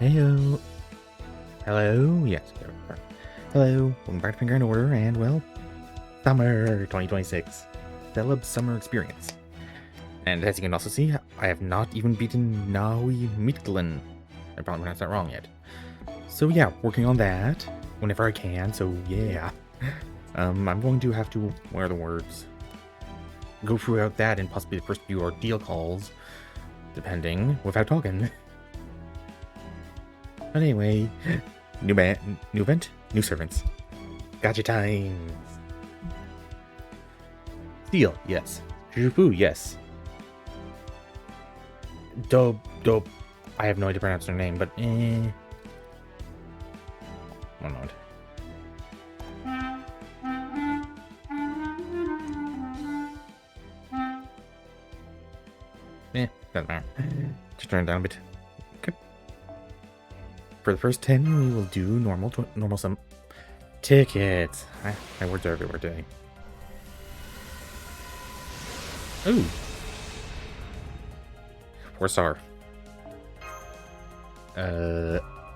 Heyo. Hello. Yes. Hello. Welcome back to Finger in Order, and well, summer 2026, Celeb Summer Experience. And as you can also see, I have not even beaten Naui Mitglin. I probably pronounced that wrong yet. So yeah, working on that whenever I can. So yeah, I'm going to have to, what are the words? Go throughout that and possibly the first few ordeal calls, depending, without talking. But anyway, new event, new servants. Gacha times. Steel, yes. Jufu, yes. Dope. I have no idea to pronounce her name, but One moment. Doesn't matter. Just turn it down a bit. Okay. For the first 10, we will do normal some tickets. My words are everywhere today. Ooh. 4-star.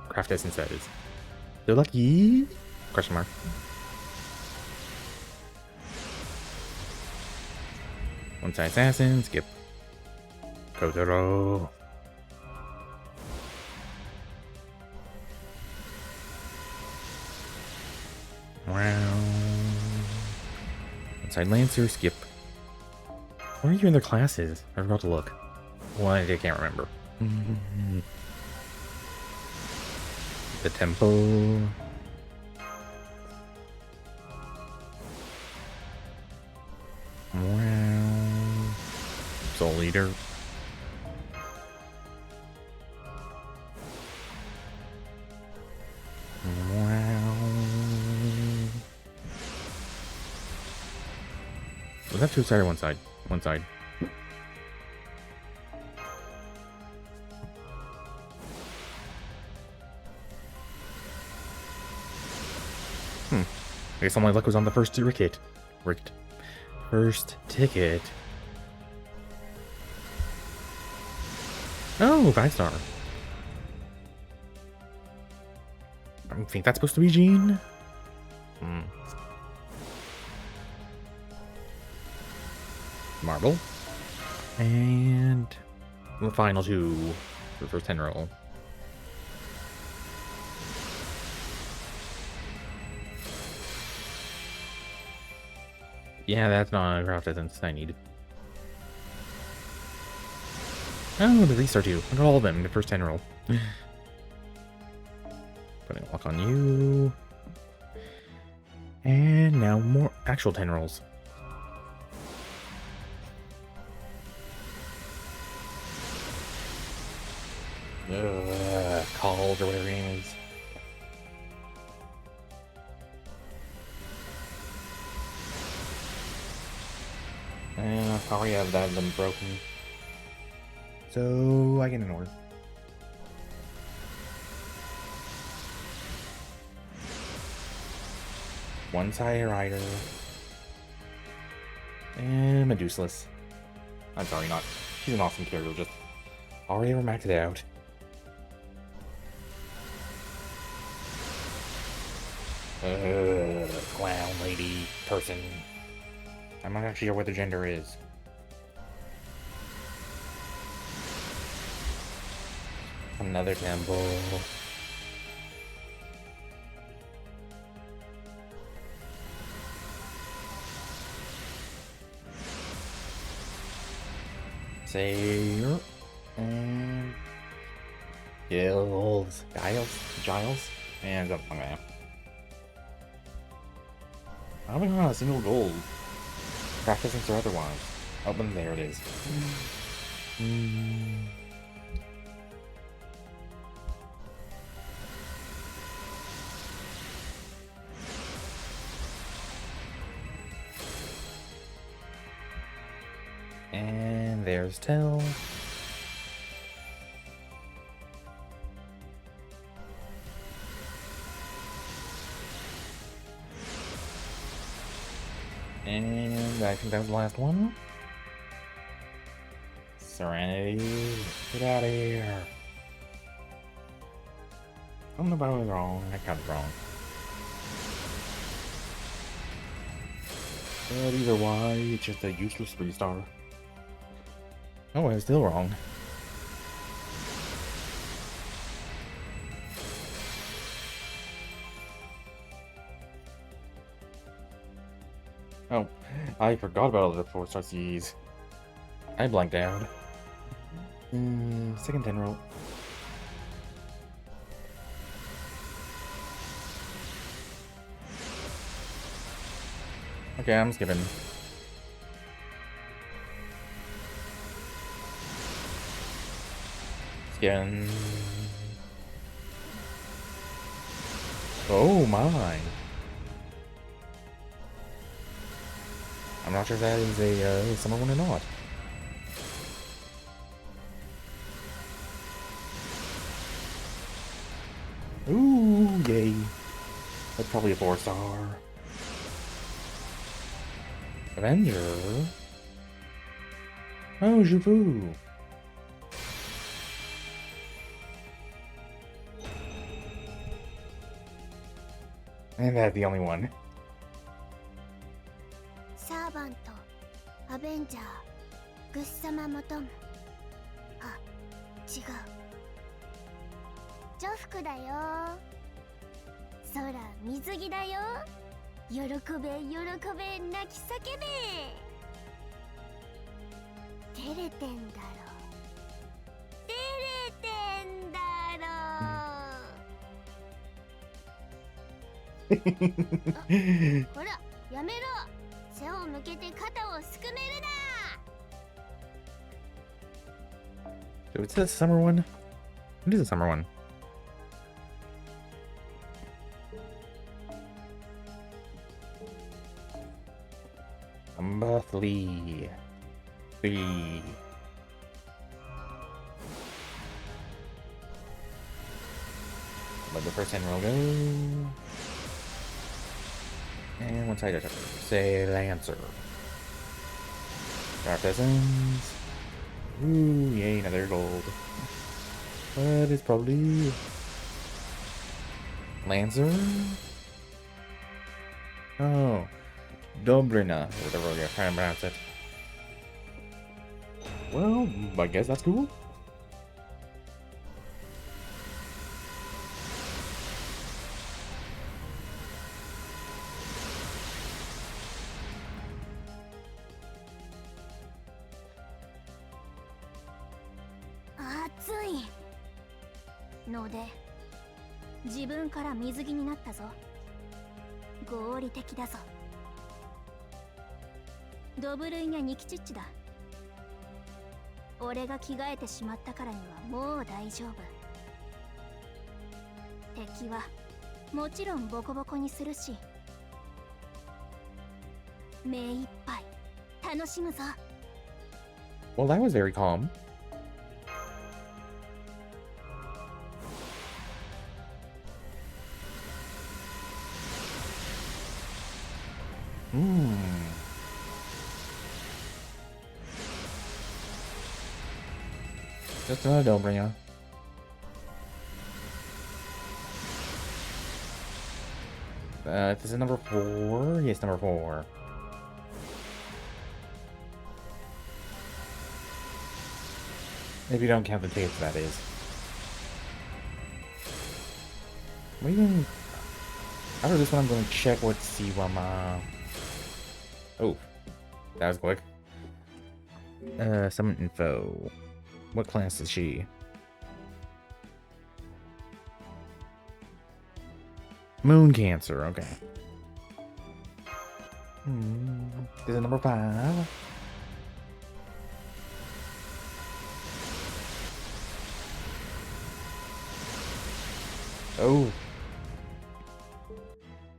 Craft essence says. They're lucky? Question mark. One-side assassin, skip. Kotaro. One-side lancer, skip. Where are you in their classes? I forgot to look. Well, I can't remember. The temple. Wow. Soul leader. Wow. Was that two-sided or one side? One side. I guess all my luck was on the first ticket. First ticket. Oh, 5-star. I think that's supposed to be Jean. Marble. And the final two for the first 10 roll. Yeah, that's not a craft essence I need. Oh, the restart too. Look at all of them in the first 10 roll. Putting a lock on you. And now more actual 10 rolls. Called or whatever her name is. And I already have that of them broken. So I get an order. One-side rider. And Medusaless. I'm sorry, not. She's an awesome character, just already ever maxed it out. Clown lady person. I'm not actually sure what the gender is. Another temple. Sayer. And Giles. And something like that. I don't know, a single gold. Craft essence or otherwise. Oh, and there it is. And there's Tell. And I think that was the last one. Serenity. Get out of here. I don't know if I was wrong. I counted wrong. But either way, it's just a useless 3-star. Oh, I was still wrong. Oh, I forgot about all the 4-star C's. I blanked out. Second 10 roll. Okay, I'm skipping. Skin. Oh my. I'm not sure if that is a summer one or not. Ooh, yay. That's probably a 4-star. Avenger? Oh, Jufu. And that's the only one. サーバント、アベンジャー、グッサマ求む。あ、違う。ジョフクだよ。空、水着だよ。喜べ、喜べ、泣き叫べ。照れてんだろ。照れてんだろ。ほら、やめろ。背を向けて肩をすくめるな。 So it's a summer one? It is a summer one. Monthly. 3. Let the first 10 roll go. And one side I say Lancer. Star Peasants. Ooh, yay, another gold. But it's probably Lancer? Oh. Dobrina, or whatever you're trying to pronounce it. Well, I guess that's cool. Hot ので、自分から水着になったぞ。合理的だぞ。ドブルイニャニキチッチだ。俺が着替えてしまったからにはもう大丈夫。敵はもちろんボコボコにするし、目いっぱい楽しむぞ。Well, that was very calm. Just another Dobrina. This is number 4. Yes, number 4. If you don't count the tickets, that is. Even after this one, I'm going to check what Siwama. Oh, that was quick. Summon info. What class is she? Moon Cancer, okay. This is number 5. Oh.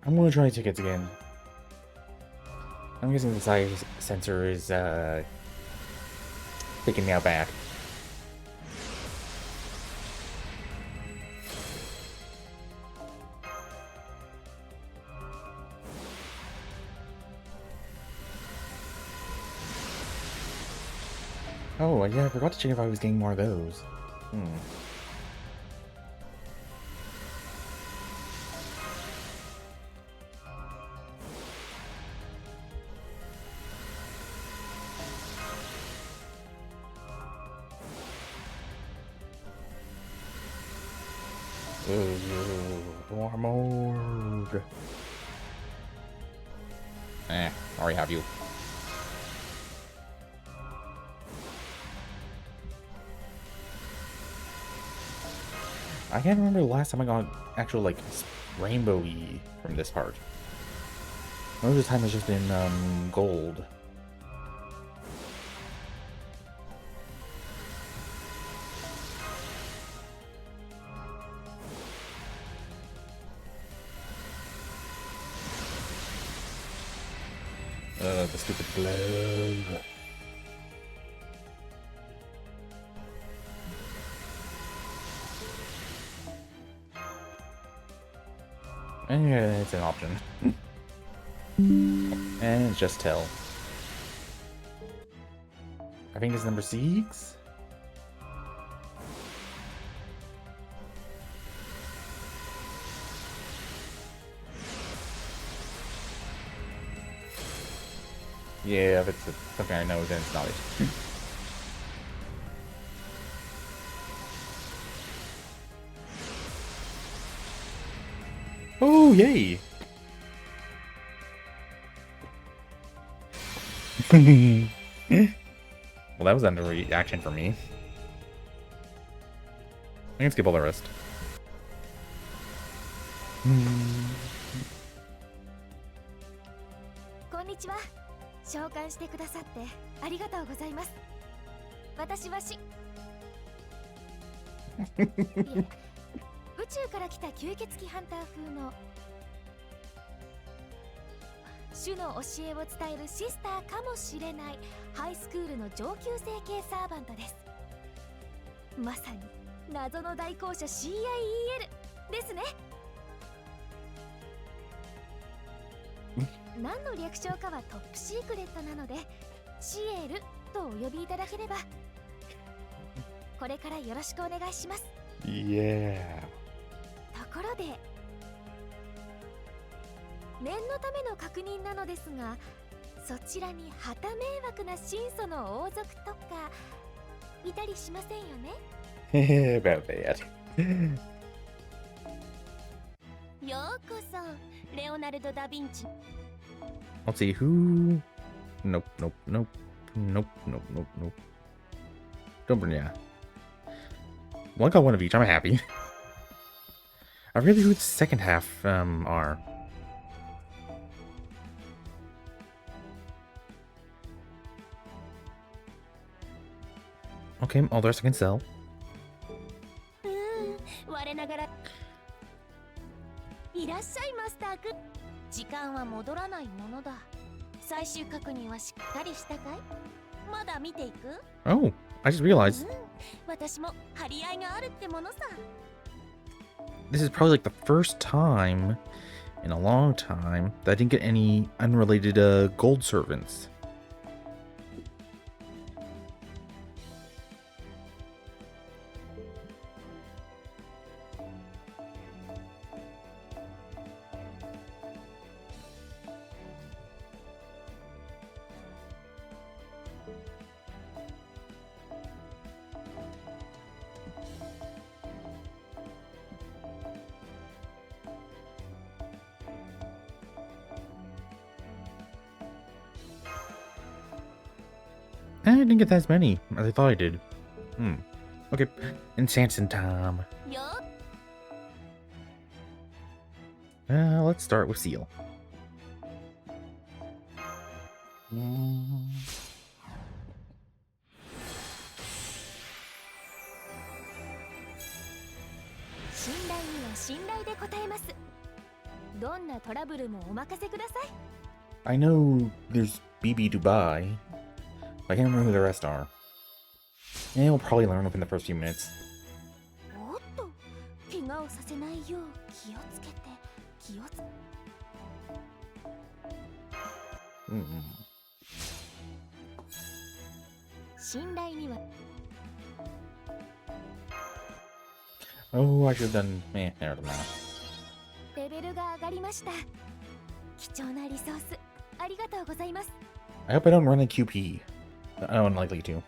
I'm gonna try tickets again. I'm guessing the size sensor is picking me out back. Oh, yeah, I forgot to check if I was getting more of those. Armored. Already have you. I can't remember the last time I got actual, like, rainbow-y from this part. Most of the time it's just been, gold. The stupid glove. And yeah, it's an option. And it's just tell. I think it's number 6. Yeah, if it's something I know, then it's not it. Oh, yay! Well, that was under reaction for me. I can skip all the rest. こんにちは。召喚してくださってありがとうございます。私はいえ、宇宙から来た吸血鬼ハンター風の主の教えを伝えるシスターかもしれないハイスクールの上級生系サーバントです。まさに謎の大公社 CIEL ですね。何の略称かはトップシークレットなのでシエルとお呼びいただければ。これからよろしくお願いします。Yeah. ところで念のための確認なのですが、そちらに旗迷惑な神祖の王族とかいたりしませんよね。About that. ようこそレオナルド・ダ・ヴィンチ。 Let's see who. Nope, nope, nope, nope, nope, nope, nope. Don't burn, yeah. Well, I got one of each. I'm happy. I forget who the second half are. Okay, all the rest I can sell. 我ながらいらっしゃいマスター君。時間は戻らないものだ。最終確認はしっかりしたかい？まだ見ていく？ Oh, I just realized. 私も張り合いがあるってものさ。 This is probably like the first time in a long time that I didn't get any unrelated gold servants. I didn't get as many as I thought I did. Okay, and Samson time. Let's start with Seal. I know there's BB to buy. I can't remember who the rest are. And we'll probably learn within the first few minutes. Oh, I should have done. There it doesn't matter. レベルが上がりました。貴重なリソースありがとうございます。 I hope I don't run a QP. I'm unlikely to.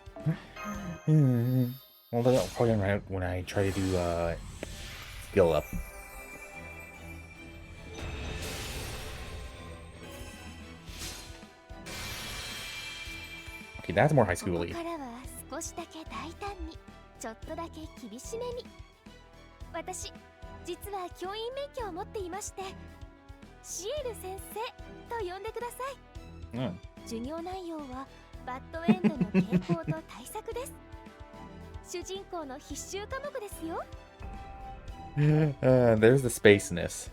Well, that'll probably run out when I try to do skill up. Okay, that's more high こ school-y. こからは少しだけ大胆に、ちょっとだけ厳しめに。私、実は教員免許を持っていまして、シエル先生と呼んでください。Mm. 授業内容はバッドエンドの傾向と対策です。主人公の必修科目ですよ。There's the spaceness.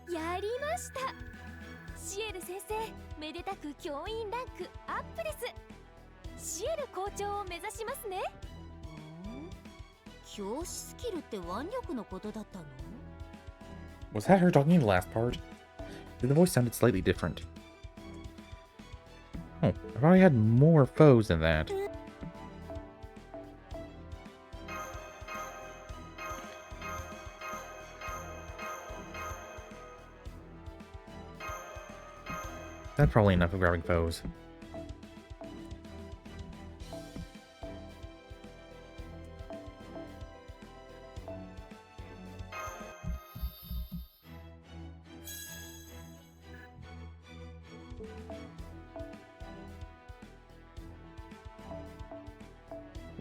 やりました。シエル先生、めでたく教員ランクアップです。シエル校長を目指しますね。教師スキルって腕力のことだったの？ Was that her talking in the last part? The voice sounded slightly different. Oh, I thought I had more foes than that. That's probably enough of grabbing foes.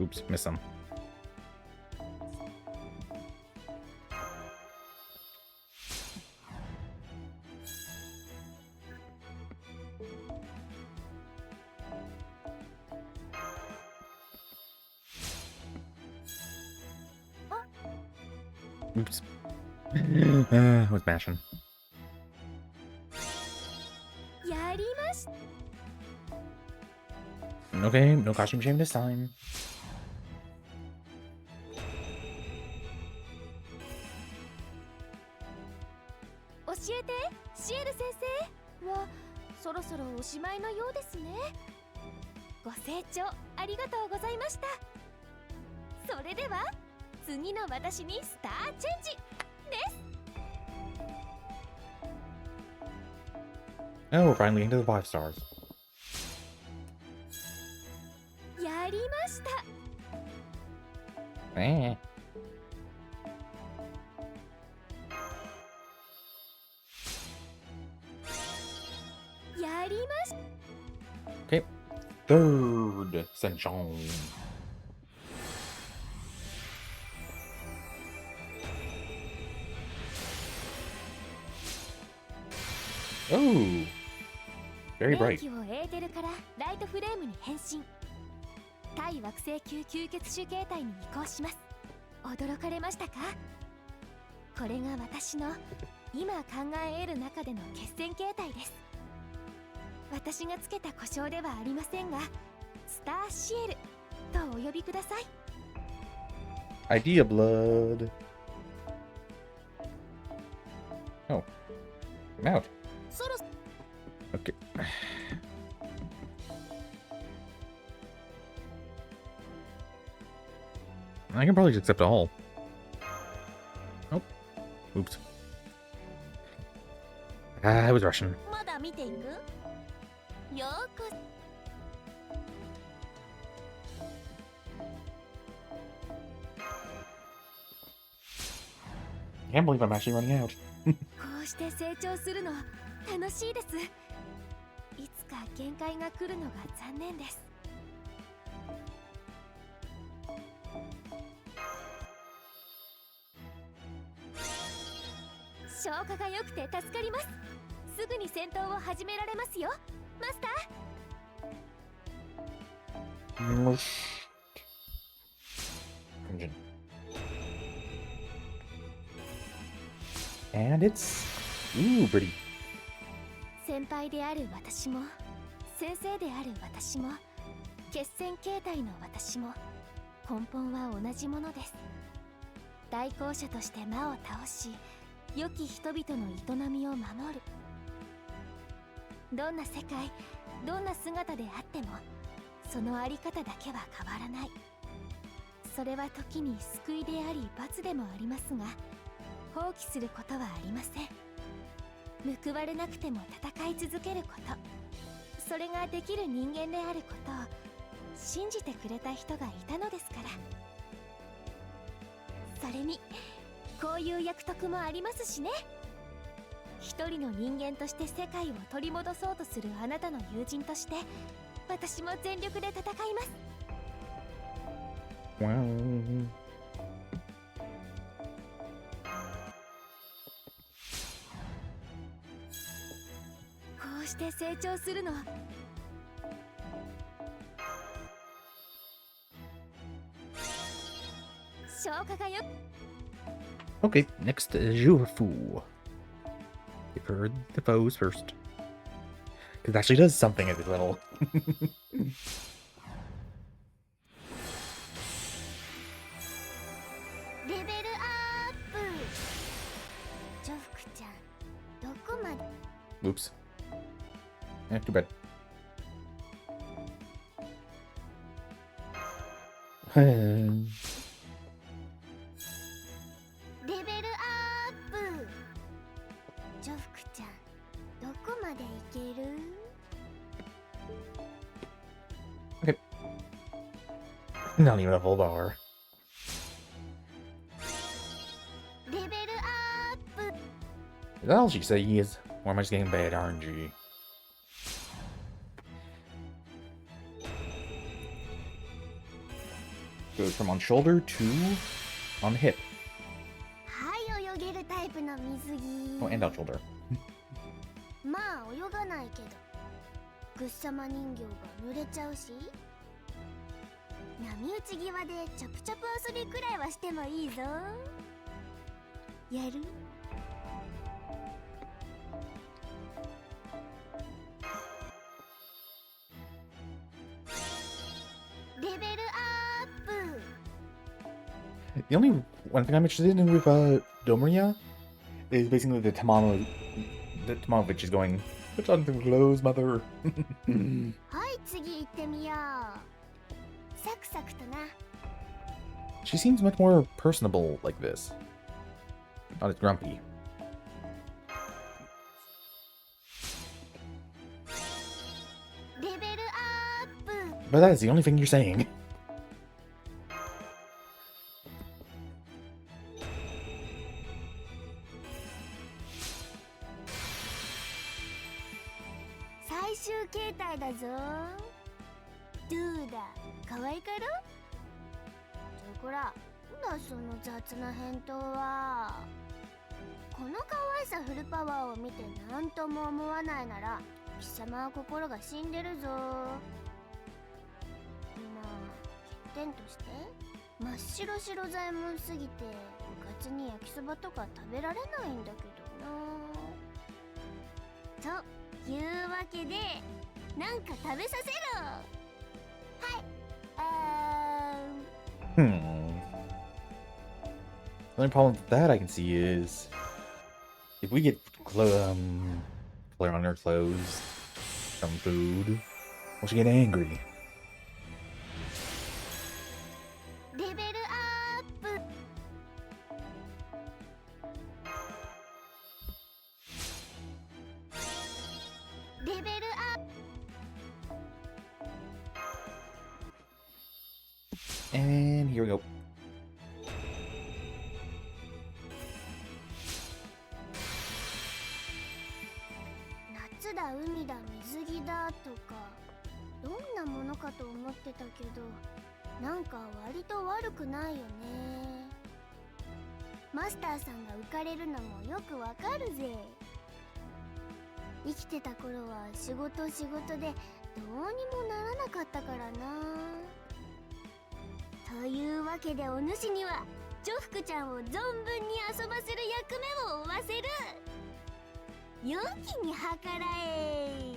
Oops, missed some. Oops. I was mashing. やりました。 Okay, no costume shame this time. 教えて、シエル先生はそろそろおしまいのようですね。ご清聴ありがとうございました。それでは次の私にスターチェンジです。 Oh, we're finally into the 5 stars. やりました。 Eh. やりました。 Okay. Third Senchon. Oh. Very 電 bright. 気をエーテルからライトフレームに変身。対惑星級吸血種形態に移行します。驚かれましたか？これが私の今考え得る中での決戦形態です。私がつけた呼称ではありませんが、スターシエルとお呼びください。 Idea blood. Oh. I'm out. そろ Okay. I can probably just accept all. Oh. Oops. I was rushing. まだ見ていく？よーこ。 I can't believe I'm actually running out. こうして成長するの楽しいです。いつか限界が来るのが残念です。消化が良くて助かります。すぐに戦闘を始められますよ、マスター。 Engine. And it's ooh pretty. 先輩である私も、先生である私も、決戦形態の私も、根本は同じものです。代行者として魔を倒し、良き人々の営みを守る。どんな世界、どんな姿であっても、そのあり方だけは変わらない。それは時に救いであり罰でもありますが、放棄することはありません。報われなくても戦い続けること、それができる人間であることを信じてくれた人がいたのですから。それにこういう役得もありますしね。一人の人間として世界を取り戻そうとするあなたの友人として、私も全力で戦います。わこうして成長するの消化がよ。 Okay, next, Jufu. We've heard the foes first. Because it actually does something at this level. レベルアップ。ジョフクちゃん、どこまで。 Oops. Eh, too bad. レベルアップ。ジョフクちゃん、どこまでいける。 Not even a full bar. レベルアップ。 Is that all she says? Or am I just getting bad RNG? Goes from on shoulder to on hip. はい、泳げるタイプの水着。 Oh, and out shoulder. まあ泳がないけど、ぐっさま人形が濡れちゃうし、波打ち際でチャプチャプ遊びくらいはしてもいいぞ。やる？レベルアップ。 The only one thing I'm interested in with Domaria is basically the Tamovich is going, put on the clothes, mother. はい、次行ってみよう。サクサクとな。 She seems much more personable like this. Not as grumpy. レベルアップ。 But that is the only thing you're saying. 最終形態だぞ。どうだ、可愛いかろ。ちょこら、なんだその雑な返答は。この可愛さフルパワーを見て何とも思わないなら、貴様は心が死んでるぞ。まあ欠点として真っ白白左衛門すぎて部活に焼きそばとか食べられないんだけどな。というわけで、なんか食べさせろ。はい、The only problem with that I can see is if we get color on her clothes, some food, will she get angry? レベルアップ。レベルアップ。 And here we go. 夏だ、海だ、水着だとか、どんなものかと思ってたけど、なんか割と悪くないよね。マスターさんが浮かれるのもよくわかるぜ。生きてた頃は仕事でどうにもならなかったからな。というわけでお主にはジョフクちゃんを存分に遊ばせる役目を負わせる。良きに計らえ。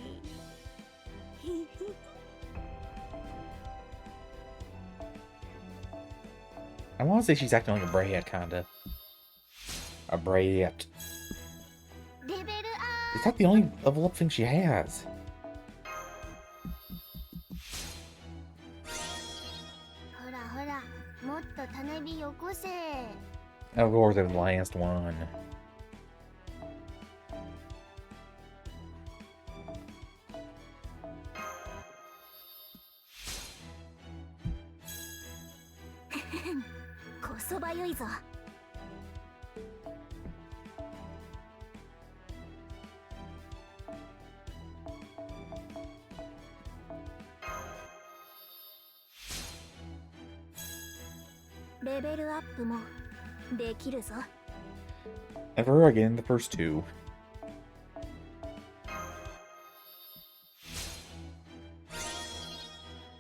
I want to say she's acting like a brat, kinda. A brat. レベル Is that the only level up thing she has? ほらほら、もっと種火よこせ。 Of course, it was the last one. そばゆいぞ。レベルアップもできるぞ。 Never again the first two.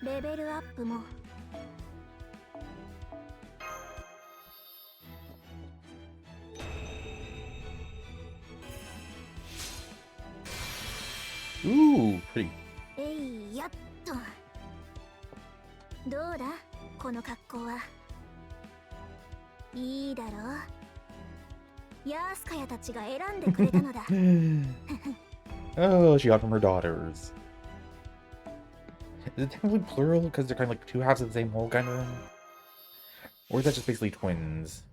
レベルアップも Ooh, pretty. えいやっと。どうだこの格好は。いいだろう。ヤースカヤたちが選んでくれたのだ。Oh, she got from her daughters. Is it technically plural because they're kind of like two halves of the same whole kind of thing? Or is that just basically twins?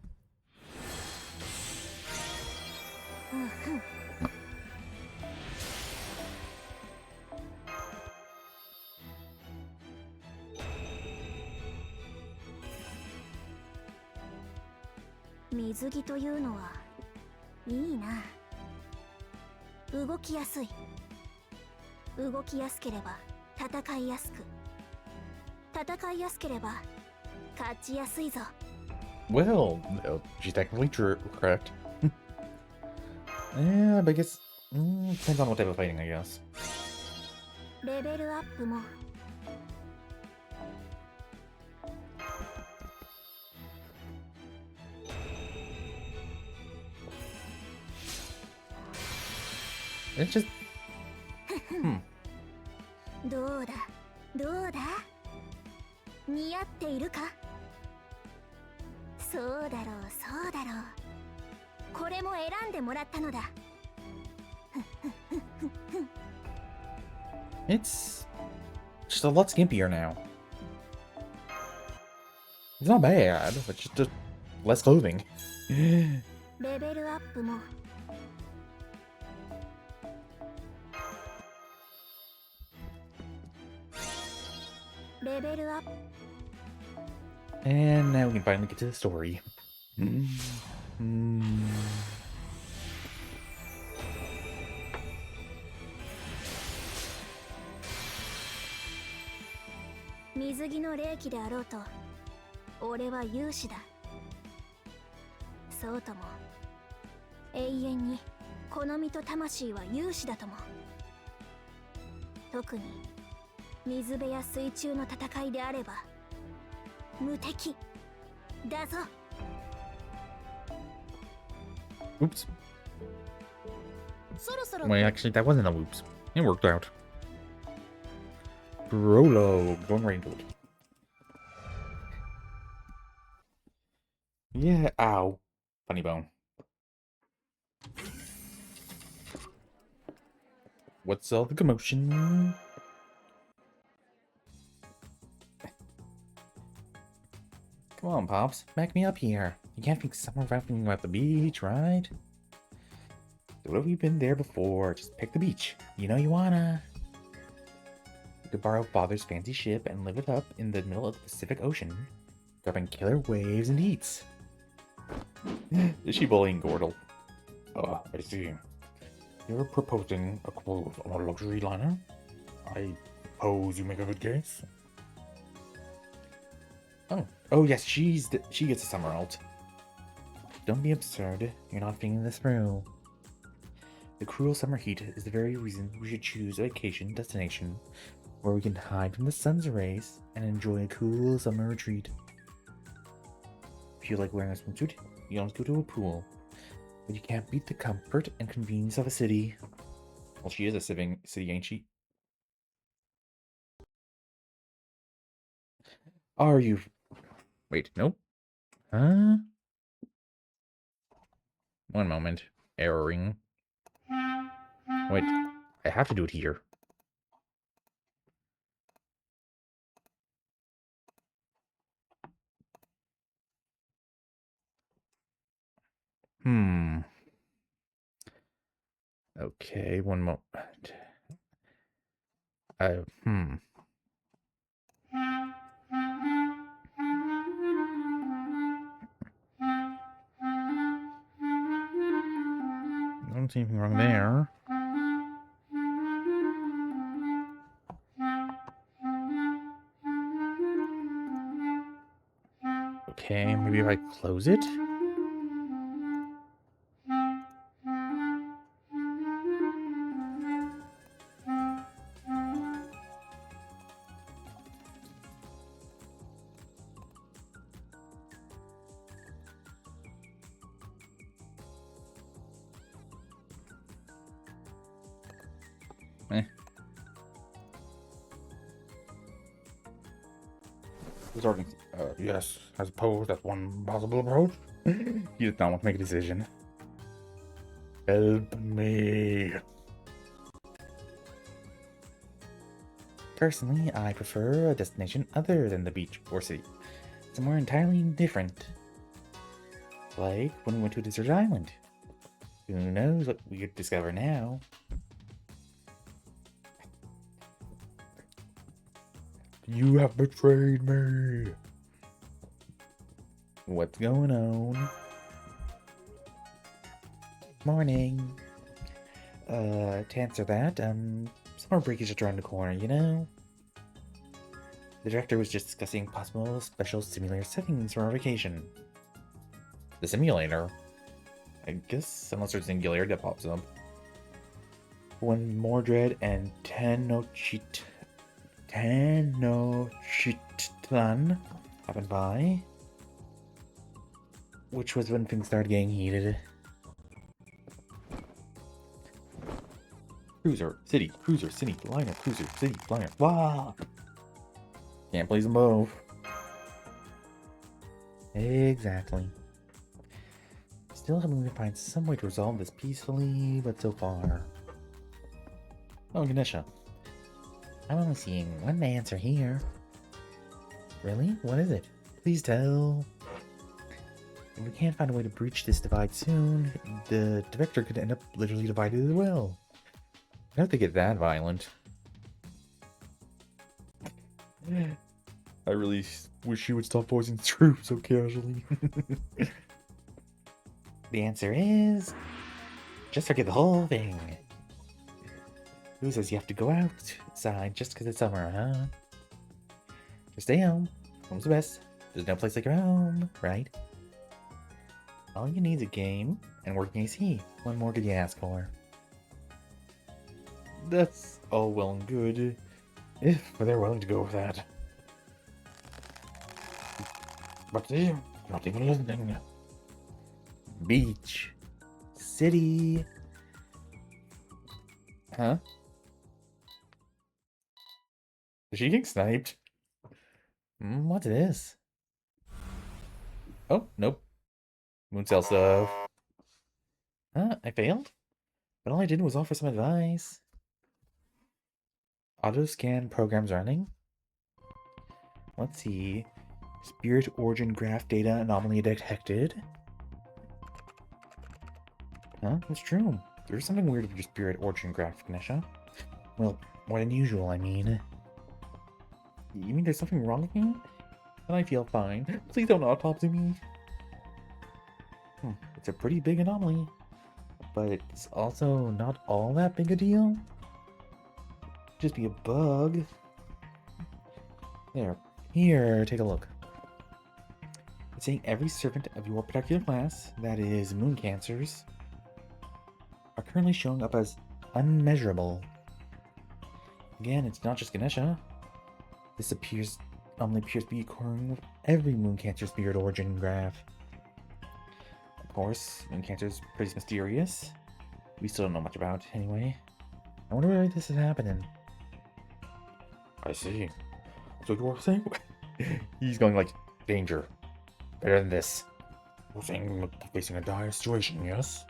水着というのはいいな。動きやすい。動きやすければ戦いやすく。戦いやすければ勝ちやすいぞ。 Well, no, she's technically correct. Yeah, but I guess depends on what type of fighting, I guess. レベルアップも It's just どうだどうだ似合っているか。そうだろうそうだろう。これも選んでもらったのだ。 it's just a lot skimpier now. It's not bad, but just less clothing. レベルアップも レベルアップ And now we can finally get to the story. Mm. 水着の霊気であろうと俺は勇士だ。そうとも永遠にこの身と魂は勇士だとも。特に水辺や水中の戦いであれば無敵だぞ。 Oops. そろそろ Wait, actually, that wasn't a whoops. It worked out. Prologue. Going right into it. Yeah, ow. Funny bone. What's all the commotion? Come on, Pops. Back me up here. You can't think summer rapping about the beach, right? What have we been there before? Just pick the beach. You know you wanna. You could borrow Father's fancy ship and live it up in the middle of the Pacific Ocean, grabbing killer waves and heats. Is she bullying Gordle? Oh, I see. You're proposing a quote on a luxury liner? I suppose you make a good case? Oh yes, she gets a summer alt. Don't be absurd. You're not thinking this through. The cruel summer heat is the very reason we should choose a vacation destination where we can hide from the sun's rays and enjoy a cool summer retreat. If you like wearing a swimsuit, you don't go to a pool. But you can't beat the comfort and convenience of a city. Well, she is a city, ain't she? Are you... Wait, nope. Huh? One moment. Erroring. Wait, I have to do it here. Okay, one moment. Hmm. don't see anything wrong there. Okay, maybe if I close it? Eh. Yes, I suppose that's one possible approach. He does not want to make a decision. Help me. Personally, I prefer a destination other than the beach or city. Somewhere entirely different. Like when we went to a desert island. Who knows what we could discover now? You have betrayed me. What's going on? Morning. To answer that, summer break is just around the corner, you know? The director was just discussing possible special simulator settings for our vacation. The simulator? I guess unless there's a singularity that pops up. When Mordred and Tenochtitlan happened by, which was when things started getting heated. Cruiser, city, liner, cruiser, city, liner. Wow! Can't please them both. Exactly. Still hoping we can find some way to resolve this peacefully, but so far. Oh, Ganesha. I'm only seeing one answer here. Really? What is it? Please tell. If we can't find a way to breach this divide soon, the director could end up literally divided as well. I don't think it's that violent. I really wish she would stop voicing through so casually. The answer is... just forget the whole thing. Who says you have to go outside just because it's summer, huh? Just stay home. Home's the best. There's no place like your home, right? All you need is a game and working AC. What more could you ask for? That's all well and good, if they're willing to go with that. But they're not even listening. Beach. City. Huh? Is she getting sniped? What's this? Oh, nope. Moon cell stuff. Huh? I failed? But all I did was offer some advice. Auto scan programs running. Let's see. Spirit origin graph data anomaly detected. Huh? It's true. There's something weird with your spirit origin graph, Ganesha. Well, more than usual, I mean. You mean there's something wrong with me? Then I feel fine. Please don't autopsy me. It's a pretty big anomaly. But it's also not all that big a deal. Just be a bug. There. Here, take a look. It's saying every servant of your particular class, that is moon cancers, are currently showing up as unmeasurable. Again, it's not just Ganesha. This only appears to be occurring with every moon cancer spirit origin graph. Of course, moon cancer is pretty mysterious. We still don't know much about it anyway. I wonder where this is happening. I see. So you are saying he's going like danger. Better than this. You're saying we're facing a dire situation, yes?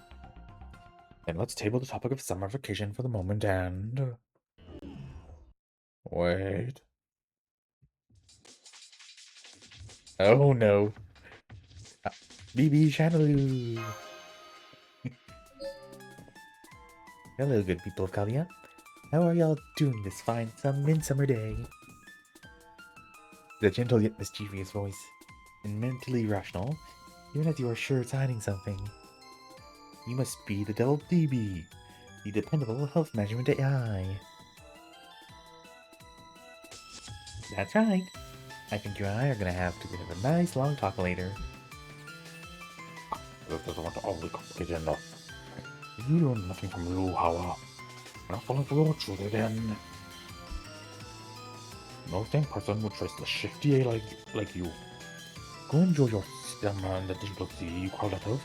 Then let's table the topic of summer vacation for the moment and... wait. Oh no. BB Shadaloo. Hello, good people of Kalia. How are y'all doing this fine midsummer day? The gentle yet mischievous voice, and mentally rational, even as you are sure it's hiding something. You must be the Devil DB, the dependable health management AI. That's right. I think you and I are gonna have to have a nice long talk later. That doesn't want to all be complicated enough. You know nothing from Lu Hawa. Not falling for your children then. No sane person would trust a shifty A like you. Go enjoy your system and the digital sea you crawled out of,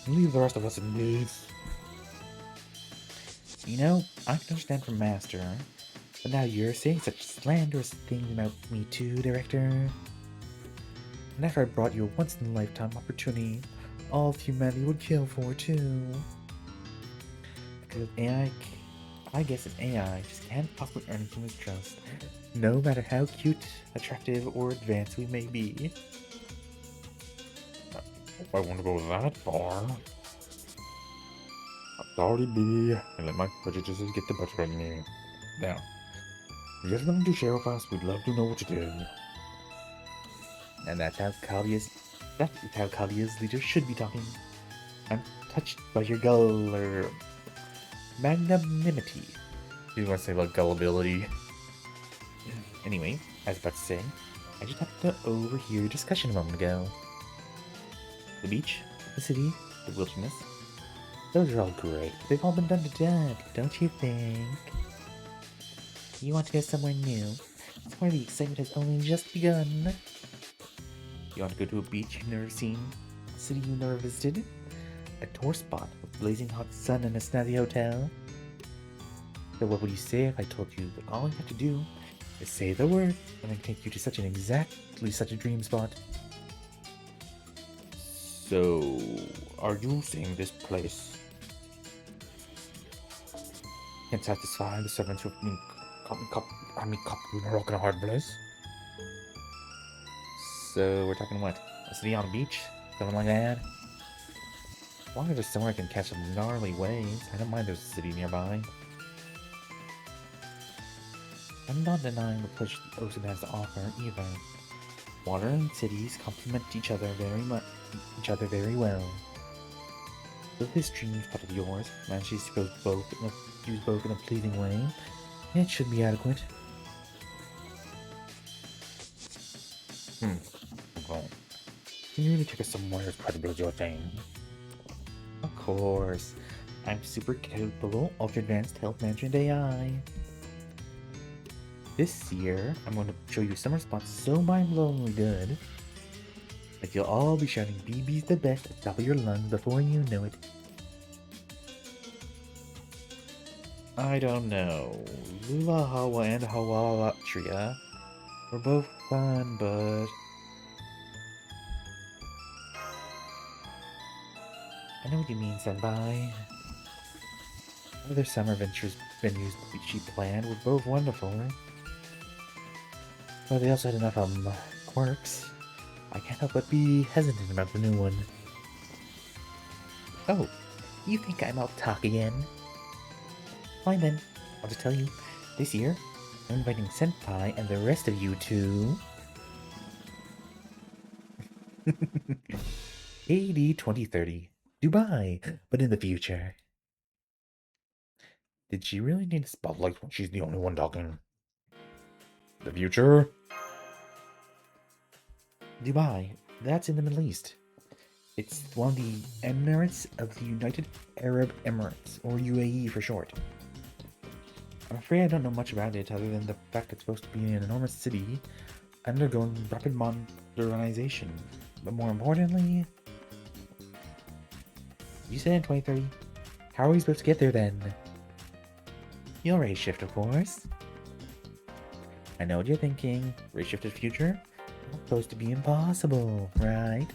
and leave the rest of us in peace. You know, I can understand from Master, but now you're saying such slanderous things about me too, Director. And after I brought you a once-in-a-lifetime opportunity, all of humanity would kill for too. Because I guess an AI just can't possibly earn human trust, no matter how cute, attractive, or advanced we may be. If I want to go that far, I'll sorry be and let my prejudices get the better of me. Now, if you have something to share with us, we'd love to know what you did. And that's how Kalia's leader should be talking. I'm touched by your magnanimity. You want to say about gullibility? Anyway, I was about to say, I just happened to overhear a discussion a moment ago. The beach, the city, the wilderness. Those are all great. They've all been done to death, don't you think? You want to go somewhere new? Somewhere the excitement has only just begun. You want to go to a beach you've never seen? A city you've never visited? A tour spot with blazing hot sun and a snazzy hotel? So what would you say if I told you that all you have to do is say the word and I can take you to such a dream spot? So, are you saying this place can satisfy the servants who have been caught in a rock and a hard place? So, we're talking what? A city on a beach? Something like that? As long as there's somewhere I can catch some gnarly waves, I don't mind there's a city nearby. I'm not denying the pleasure the ocean has to offer either. Water and cities complement each other very well. If this dream spot of yours manages to use both in a pleasing way, it should be adequate. Well, can you really take us somewhere as credible as your thing? Of course. I'm super capable, ultra-advanced health management AI. This year, I'm going to show you summer spots so mind-blowingly good that you'll all be shouting BB's the best at the top of your lungs before you know it. I don't know. Lula Hawa and Hawalatria were both fun, but I know what you mean, Senpai. Other summer venues she planned were both wonderful, but they also had enough quirks. I can't help but be hesitant about the new one. Oh, you think I'm out talk again? Fine then, I'll just tell you. This year, I'm inviting Senpai and the rest of you to AD 2030, Dubai, but in the future. Did she really need a spotlight when she's the only one talking? The future? Dubai, that's in the Middle East. It's one of the Emirates of the United Arab Emirates, or UAE for short. I'm afraid I don't know much about it other than the fact it's supposed to be an enormous city undergoing rapid modernization. But more importantly, you said in 2030? How are we supposed to get there then? You'll race shift, of course. I know what you're thinking. Race shift to the future? That's supposed to be impossible, right?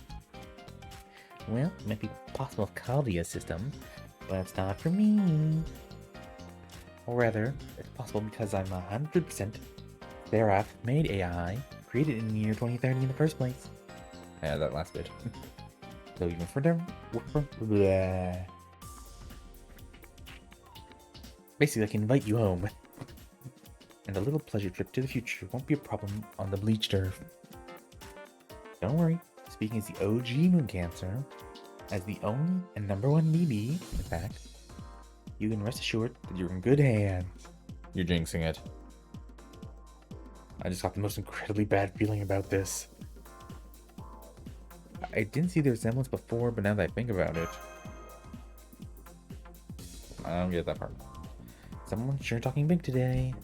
Well, it might be possible with Caldia's system, but it's not for me. Or rather, it's possible because I'm 100% Seraph made AI, created in the year 2030 in the first place. Yeah, that last bit. So even further, basically I can invite you home. And a little pleasure trip to the future won't be a problem on the bleached earth. Don't worry, speaking as the OG Moon Cancer, As the only and #1 BB, in fact, you can rest assured that you're in good hands. You're jinxing it. I just got the most incredibly bad feeling about this. I didn't see the resemblance before, but now that I think about it, I don't get that part. Someone's sure talking big today.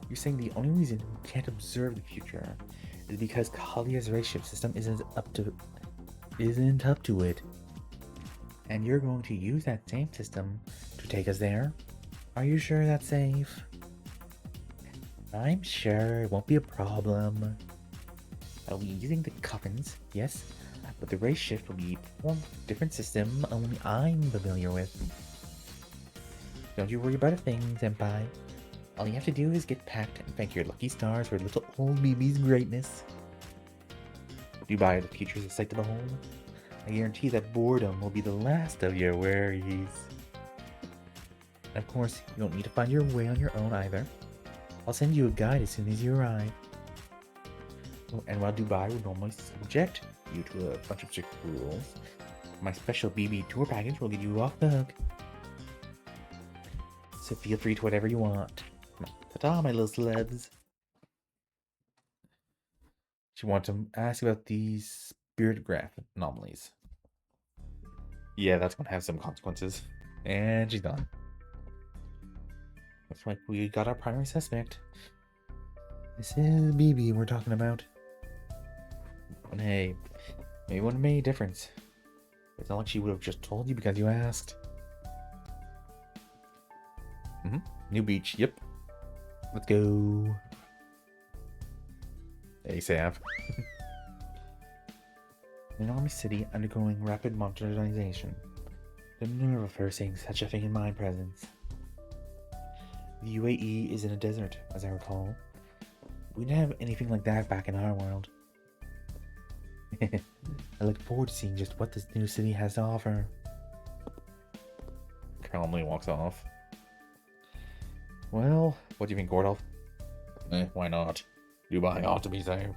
You're saying the only reason we can't observe the future is because Kalia's spaceship system isn't up to it. And you're going to use that same system to take us there? Are you sure that's safe? I'm sure it won't be a problem. I'll be using the coffins, yes, but the race shift will be a different system only I'm familiar with. Don't you worry about a thing, Senpai. All you have to do is get packed and thank your lucky stars for little old BB's greatness. Dubai, the future is a sight to behold. I guarantee that boredom will be the last of your worries. And of course, you don't need to find your way on your own either. I'll send you a guide as soon as you arrive. Oh, and while Dubai would normally subject you to a bunch of strict rules, my special BB tour package will get you off the hook. So feel free to whatever you want. Ta-ta, my little celebs. She wants to ask about these spirit graph anomalies. Yeah, that's gonna have some consequences. And she's gone. Looks like we got our primary suspect. This is BB we're talking about. And hey, maybe it wouldn't have made a difference. It's not like she would have just told you because you asked. New beach, yep. Let's go. ASAP. An enormous city undergoing rapid modernization. The nerve of her saying such a thing in my presence. The UAE is in a desert, as I recall. We didn't have anything like that back in our world. I look forward to seeing just what this new city has to offer. Calmly walks off. Well, what do you think, Gordolf? Why not? Dubai ought to be safe.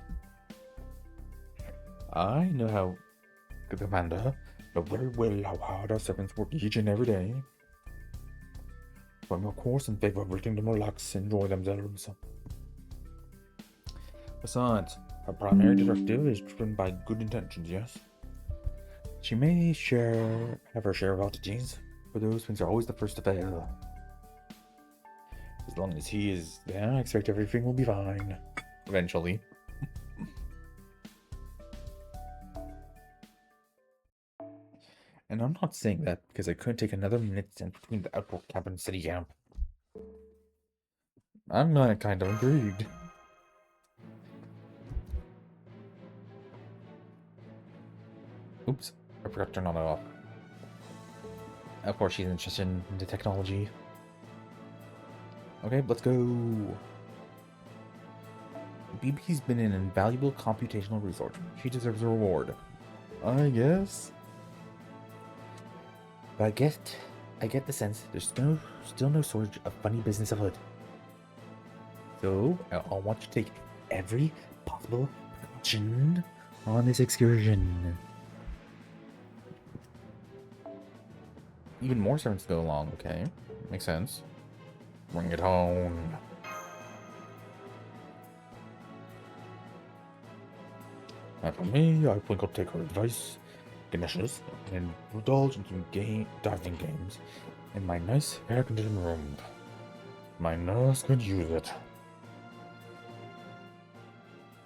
I know how, Commander, know very well how hard our servants work each and every day. So I'm of course in favor of letting them relax and enjoy themselves. Besides, our primary directive is driven by good intentions, yes? She may have her share of oddities, but those things are always the first to fail. As long as he is there, I expect everything will be fine. Eventually. And I'm not saying that because I couldn't take another minute spent between the outpost camp and city camp. I'm not kind of intrigued. Oops, I forgot to turn on and off. Of course she's interested in the technology. Okay, let's go. BB's been an invaluable computational resource. She deserves a reward. I guess. But I get the sense there's still no shortage of funny business afoot. So, I'll want you to take every possible precaution on this excursion. Even more servants go along, okay. Makes sense. Bring it home. And for me, I think I'll take her advice, Ganesha's, and indulge in some diving games in my nice air-conditioned room. My nurse could use it.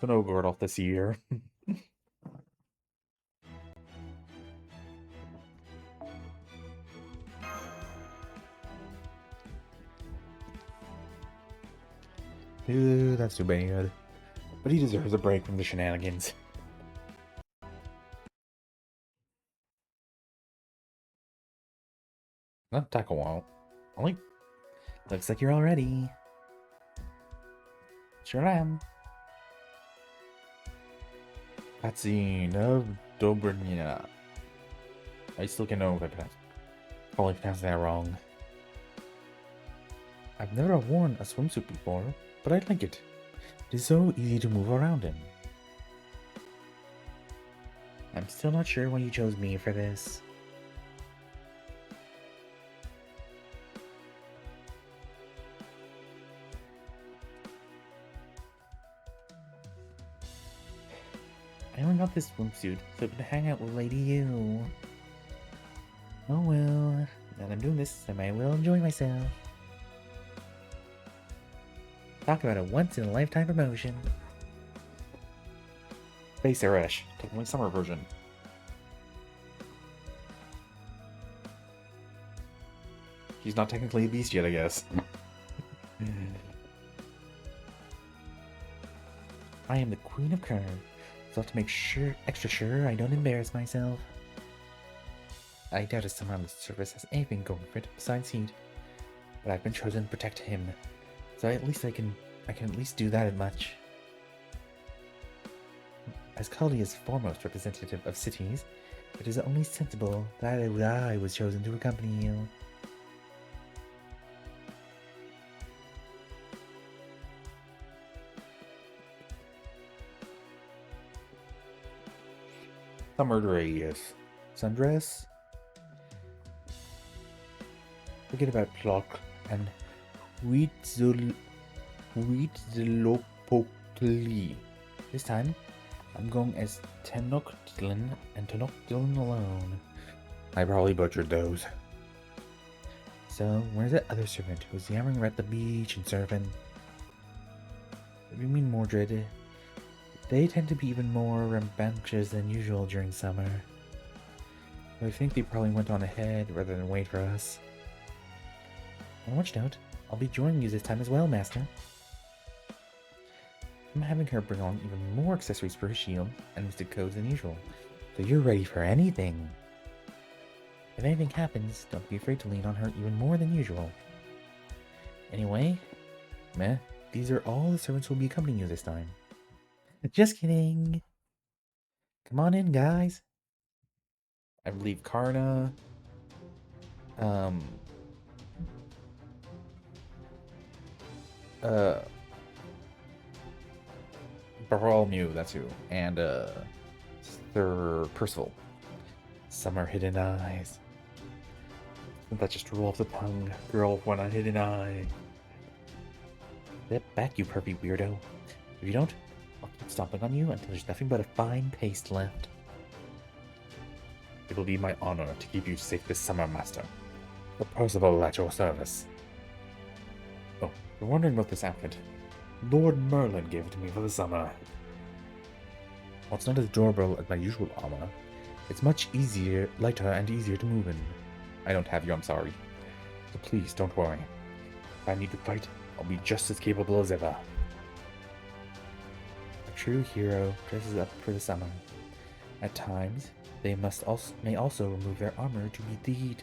So no guard off this year. Ew, that's too bad. But he deserves a break from the shenanigans. Not take a while. Only looks like you're all ready. Sure am. Patsy of Dobrnya. I still can't know if I probably pronounced that wrong. I've never worn a swimsuit before, but I like it. It is so easy to move around in. I'm still not sure why you chose me for this. I only got this swimsuit so I can hang out with Lady U. Oh well, now that I'm doing this, I might well enjoy myself. Talk about a once-in-a-lifetime promotion. Face Arash, technically summer version. He's not technically a beast yet, I guess. I am the Queen of Curve, so I have to make extra sure I don't embarrass myself. I doubt if someone on the surface has anything going for it besides heat, but I've been chosen to protect him, so at least I can at least do that much. As Kaldia's foremost representative of cities, it is only sensible that I was chosen to accompany you. Summer Radius. Sundress? Forget about Plock and Huitzilopotli. This time, I'm going as Tenochtitlan and Tenochtitlan alone. I probably butchered those. So, where's that other servant who's yammering about the beach and surfing? You mean Mordred? They tend to be even more rambunctious than usual during summer. I think they probably went on ahead rather than wait for us. On watch note, I'll be joining you this time as well, Master. I'm having her bring on even more accessories for her shield and mystic codes than usual, so you're ready for anything. If anything happens, don't be afraid to lean on her even more than usual. Anyway, these are all the servants who will be accompanying you this time. Just kidding. Come on in, guys. I believe Karna, Bartholomew, that's who, and Sir Percival. Summer Hidden Eyes. That just roll off the tongue. Girl with one hidden eye. Step back, you pervy weirdo. If you don't, I'll keep stomping on you until there's nothing but a fine paste left. It will be my honor to keep you safe this summer, Master. The Percival at your service. Oh, you're wondering about this outfit. Lord Merlin gave it to me for the summer. While it's not as durable as my usual armor, it's much lighter and easier to move in. I don't have you, I'm sorry. So please, don't worry. If I need to fight, I'll be just as capable as ever. A true hero dresses up for the summer. At times, they may also remove their armor to beat the heat.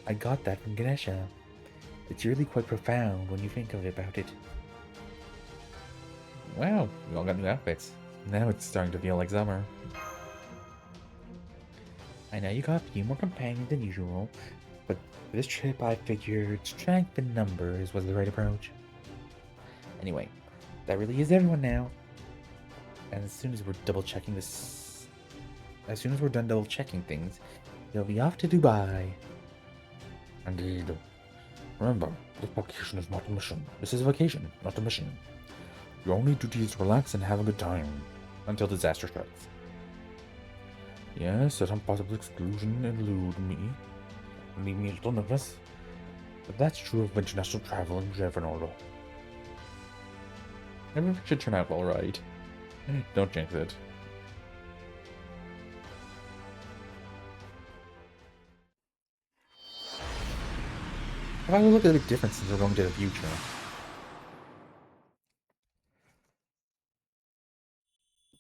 I got that from Ganesha. It's really quite profound when you think about it. Wow, we all got new outfits. Now it's starting to feel like summer. I know you got a few more companions than usual, but for this trip I figured strength in numbers was the right approach. Anyway, that really is everyone now. And as soon as we're done double checking things, you'll be off to Dubai. Indeed. Remember, this vacation is not a mission. This is a vacation, not a mission. Your only duty is to relax and have a good time. Until disaster strikes. Yes, some possible exclusion elude me. And leave me a little nervous. But that's true of international travel in general. Everything should turn out alright. Don't jinx it. If I would look at the difference since we're going to the future.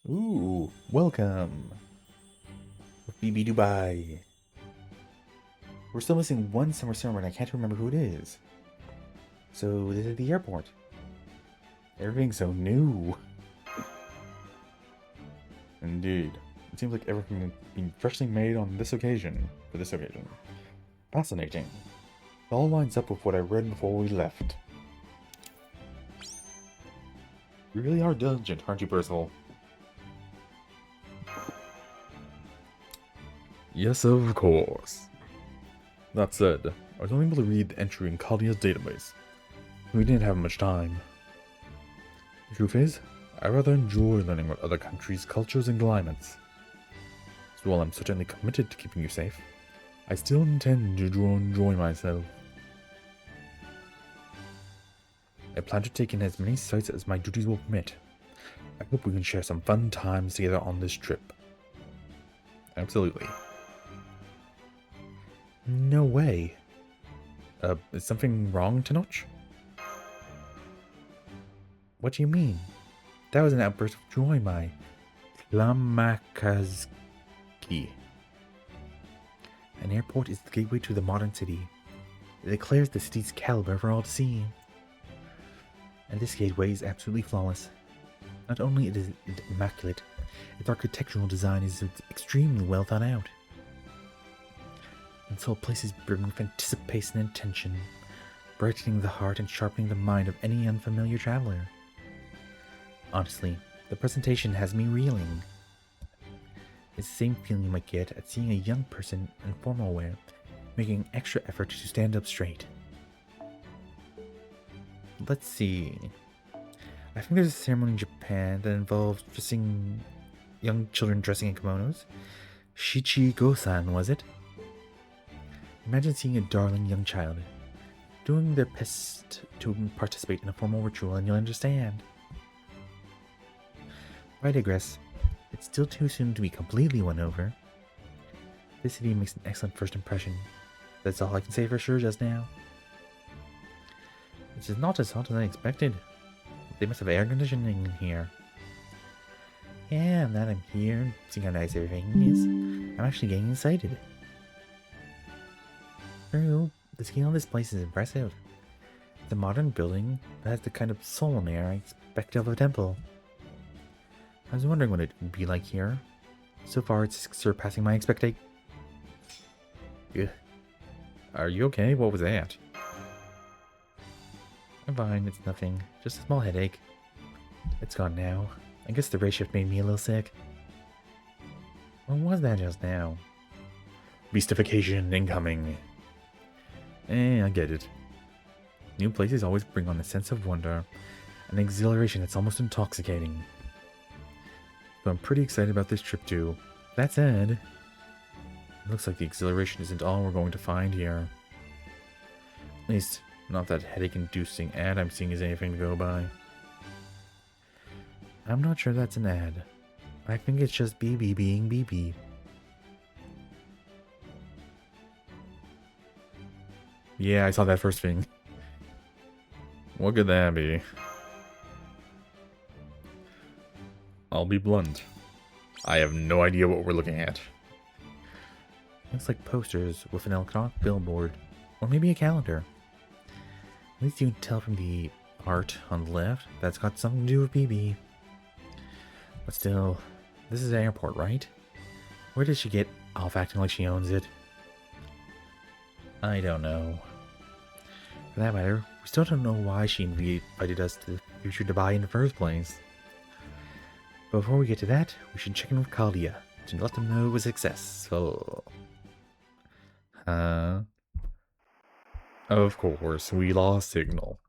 Ooh, welcome. BB Dubai. We're still missing one summer server and I can't remember who it is. So this is the airport. Everything's so new. Indeed. It seems like everything has been freshly made on this occasion. For this occasion. Fascinating. It all lines up with what I read before we left. You really are diligent, aren't you, Percival? Yes, of course. That said, I was only able to read the entry in Kaldia's database. We didn't have much time. The truth is, I rather enjoy learning about other countries' cultures and climates. So while I'm certainly committed to keeping you safe, I still intend to enjoy myself. I plan to take in as many sights as my duties will permit. I hope we can share some fun times together on this trip. Absolutely. No way. Is something wrong, Tenoch? What do you mean? That was an outburst of joy by Lamakazki. An airport is the gateway to the modern city. It declares the city's caliber for all to see. And this gateway is absolutely flawless. Not only is it immaculate, its architectural design is extremely well thought out. And so places brim with anticipation and tension, brightening the heart and sharpening the mind of any unfamiliar traveler. Honestly, the presentation has me reeling. It's the same feeling you might get at seeing a young person in formal wear, making an extra effort to stand up straight. Let's see. I think there's a ceremony in Japan that involves dressing young children dressing in kimonos. Shichi-go-san, was it? Imagine seeing a darling young child doing their best to participate in a formal ritual, and you'll understand. I digress. It's still too soon to be completely won over. This city makes an excellent first impression. That's all I can say for sure just now. This is not as hot as I expected. They must have air conditioning in here. Yeah, now that I'm here, seeing how nice everything is, I'm actually getting excited. True, the scale of this place is impressive. It's a modern building that has the kind of solemn air I expect of a temple. I was wondering what it would be like here. So far, it's surpassing my expectations. Are you okay? What was that? I'm fine, it's nothing. Just a small headache. It's gone now. I guess the ray shift made me a little sick. What was that just now? Beastification incoming. I get it. New places always bring on a sense of wonder, an exhilaration that's almost intoxicating. So I'm pretty excited about this trip too. That said, it looks like the exhilaration isn't all we're going to find here. At least, not that headache-inducing ad I'm seeing is anything to go by. I'm not sure that's an ad. I think it's just BB being BB. Yeah, I saw that first thing. What could that be? I'll be blunt. I have no idea what we're looking at. Looks like posters with an electronic billboard, or maybe a calendar. At least you can tell from the art on the left that's got something to do with BB. But still, this is an airport, right? Where did she get off acting like she owns it? I don't know. For that matter, we still don't know why she invited us to future Dubai in the first place. But before we get to that, we should check in with Kaldia to let them know it was successful. Of course, we lost signal.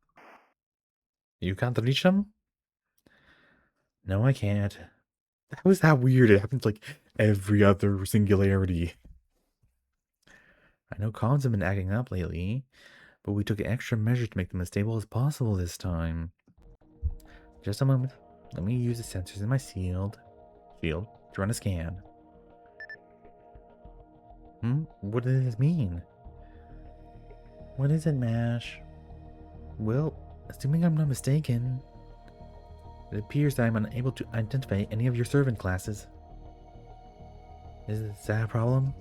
You can't reach them? No, I can't. How is that weird? It happens like every other singularity. I know comms have been acting up lately, but we took extra measures to make them as stable as possible this time. Just a moment. Let me use the sensors in my field to run a scan. What does this mean? What is it, Mash? Well, assuming I'm not mistaken, it appears that I'm unable to identify any of your servant classes. Is that a problem?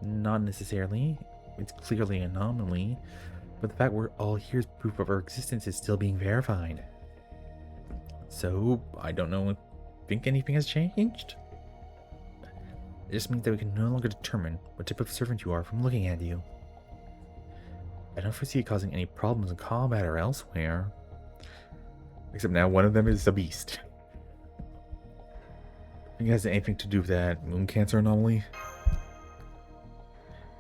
Not necessarily. It's clearly an anomaly, but the fact we're all here is proof of our existence is still being verified. So, I don't think anything has changed? It just means that we can no longer determine what type of servant you are from looking at you. I don't foresee it causing any problems in combat or elsewhere. Except now one of them is a beast. I think it has anything to do with that moon cancer anomaly.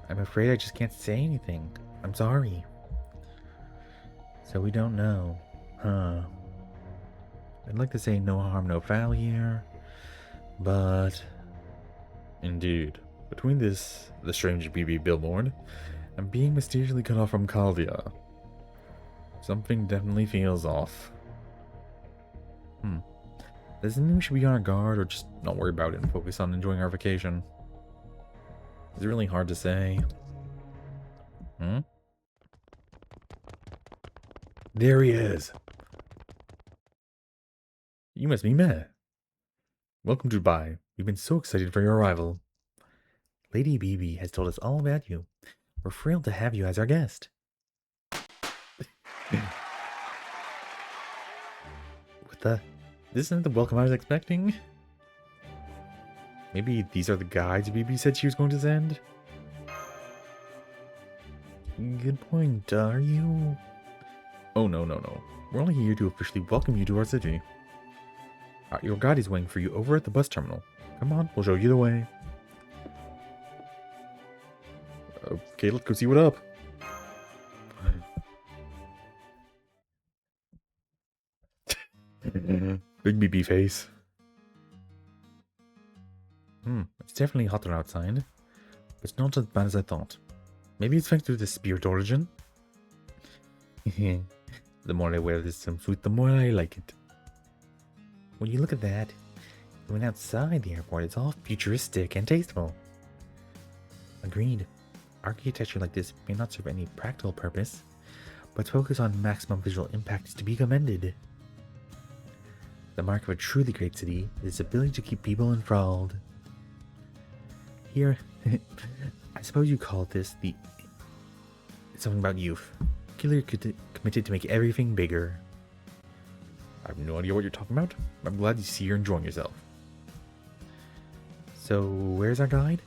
I'm afraid I just can't say anything. I'm sorry. So we don't know. Huh. I'd like to say no harm, no foul here. But... Indeed. Between this, the strange BB billboard, and being mysteriously cut off from Caldia, something definitely feels off. Does it mean we should be on our guard, or just not worry about it and focus on enjoying our vacation? It's really hard to say. There he is! You must be Meh. Welcome to Dubai. We've been so excited for your arrival. Lady BB has told us all about you. We're thrilled to have you as our guest. What the? This isn't the welcome I was expecting? Maybe these are the guides BB said she was going to send? Good point, are you? Oh, no. We're only here to officially welcome you to our city. Your guide is waiting for you over at the bus terminal. Come on, we'll show you the way. Okay, let's go see what up. Big BB face. It's definitely hotter outside. But it's not as bad as I thought. Maybe it's thanks to the spirit origin? The more I wear this swimsuit, the more I like it. When you look at that, when outside the airport, it's all futuristic and tasteful. Agreed. Architecture like this may not serve any practical purpose, but focus on maximum visual impact is to be commended. The mark of a truly great city is its ability to keep people enthralled. Here, I suppose you call this the... something about youth. Killer committed to make everything bigger. I have no idea what you're talking about. I'm glad you see you're enjoying yourself. So, where's our guide?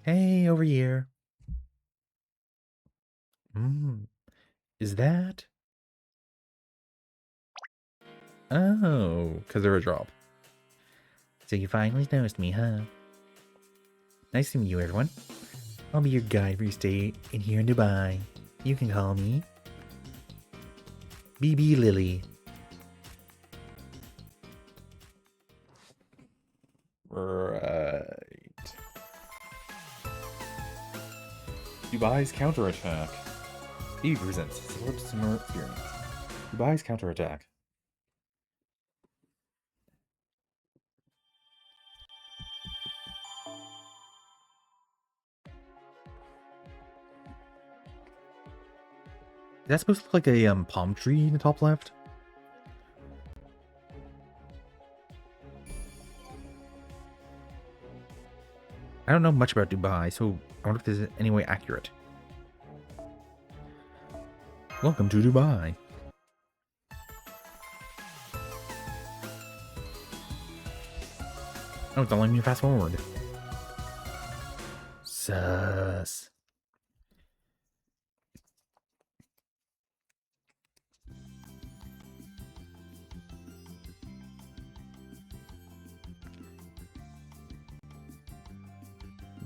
Hey, over here. Is that? Oh, because they're a drop. So you finally noticed me, huh? Nice to meet you, everyone. I'll be your guide for your stay in here in Dubai. You can call me BB Lily. Right. Dubai's counterattack. BB presents Celeb Summer Experience. Dubai's counterattack. Is that supposed to look like a palm tree in the top left? I don't know much about Dubai, so I wonder if this is any way accurate. Welcome to Dubai. Oh, it's not letting me fast forward. Sus.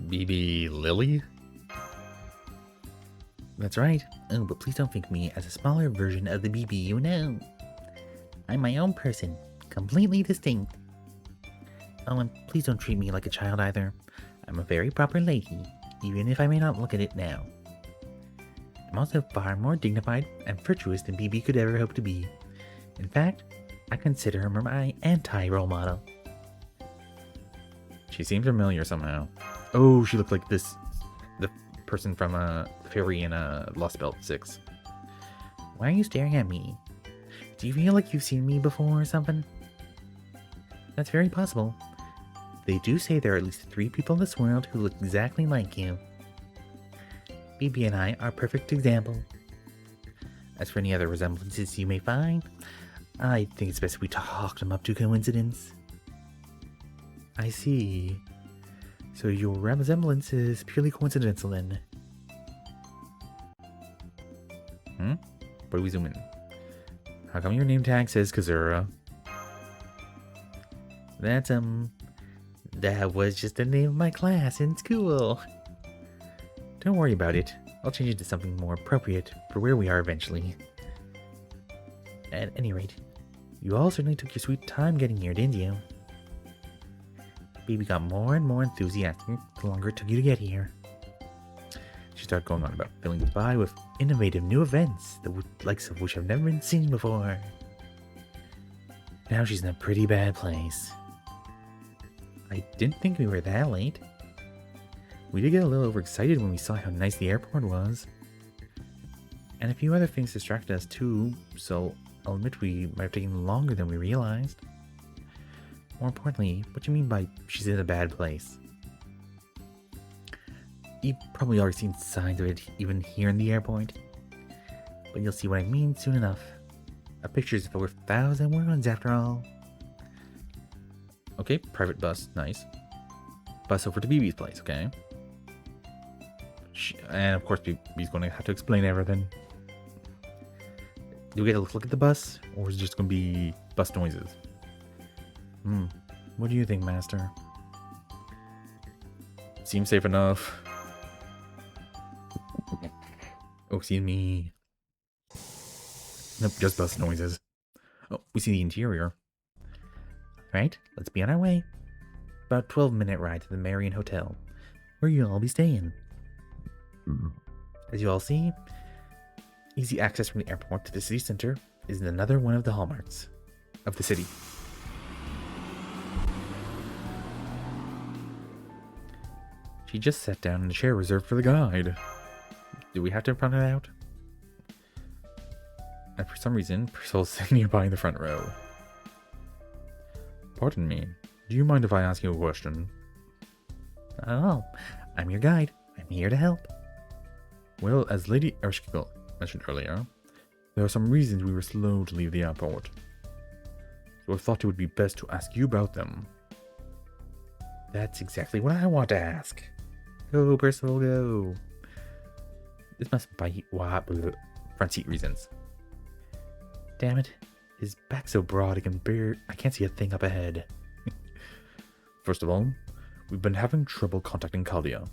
BB Lily? That's right. Oh, but please don't think of me as a smaller version of the BB you know. I'm my own person, completely distinct. Oh, and please don't treat me like a child either. I'm a very proper lady, even if I may not look at it now. I'm also far more dignified and virtuous than BB could ever hope to be. In fact, I consider her my anti-role model. She seemed familiar somehow. Oh, she looked like the person from Fairy in Lost Belt 6. Why are you staring at me? Do you feel like you've seen me before or something? That's very possible. They do say there are at least 3 people in this world who look exactly like you. BB and I are a perfect example. As for any other resemblances you may find, I think it's best we talk them up to coincidence. I see. So your resemblance is purely coincidental then. Where do we zoom in? How come your name tag says Kazura? That was just the name of my class in school. Don't worry about it. I'll change it to something more appropriate for where we are eventually. At any rate, you all certainly took your sweet time getting here, didn't you? Baby got more and more enthusiastic the longer it took you to get here. She started going on about filling Dubai with innovative new events, the likes of which have never been seen before. Now she's in a pretty bad place. I didn't think we were that late. We did get a little overexcited when we saw how nice the airport was. And a few other things distracted us too, so I'll admit we might have taken longer than we realized. More importantly, what do you mean by she's in a bad place? You've probably already seen signs of it even here in the airport. But you'll see what I mean soon enough. A picture's worth 1,000 words after all. Okay, private bus, nice. Bus over to BB's place, okay? And of course BB's going to have to explain everything. Do we get a look at the bus? Or is it just going to be bus noises? What do you think, Master? Seems safe enough. Oh, excuse me. Nope, just bus noises. Oh, we see the interior. Right, let's be on our way. About 12-minute ride to the Marion Hotel, where you'll all be staying. As you all see, easy access from the airport to the city center is another one of the hallmarks of the city. She just sat down in a chair reserved for the guide. Do we have to point it out? And for some reason, Priscilla's sitting nearby in the front row. Pardon me, do you mind if I ask you a question? Not at all. I'm your guide. I'm here to help. Well, as Lady Erskine mentioned earlier, there are some reasons we were slow to leave the airport. So I thought it would be best to ask you about them. That's exactly what I want to ask. Go, Percival, go. This must be front seat reasons. Damn it. His back's so broad I can't see a thing up ahead. First of all, we've been having trouble contacting Kalia.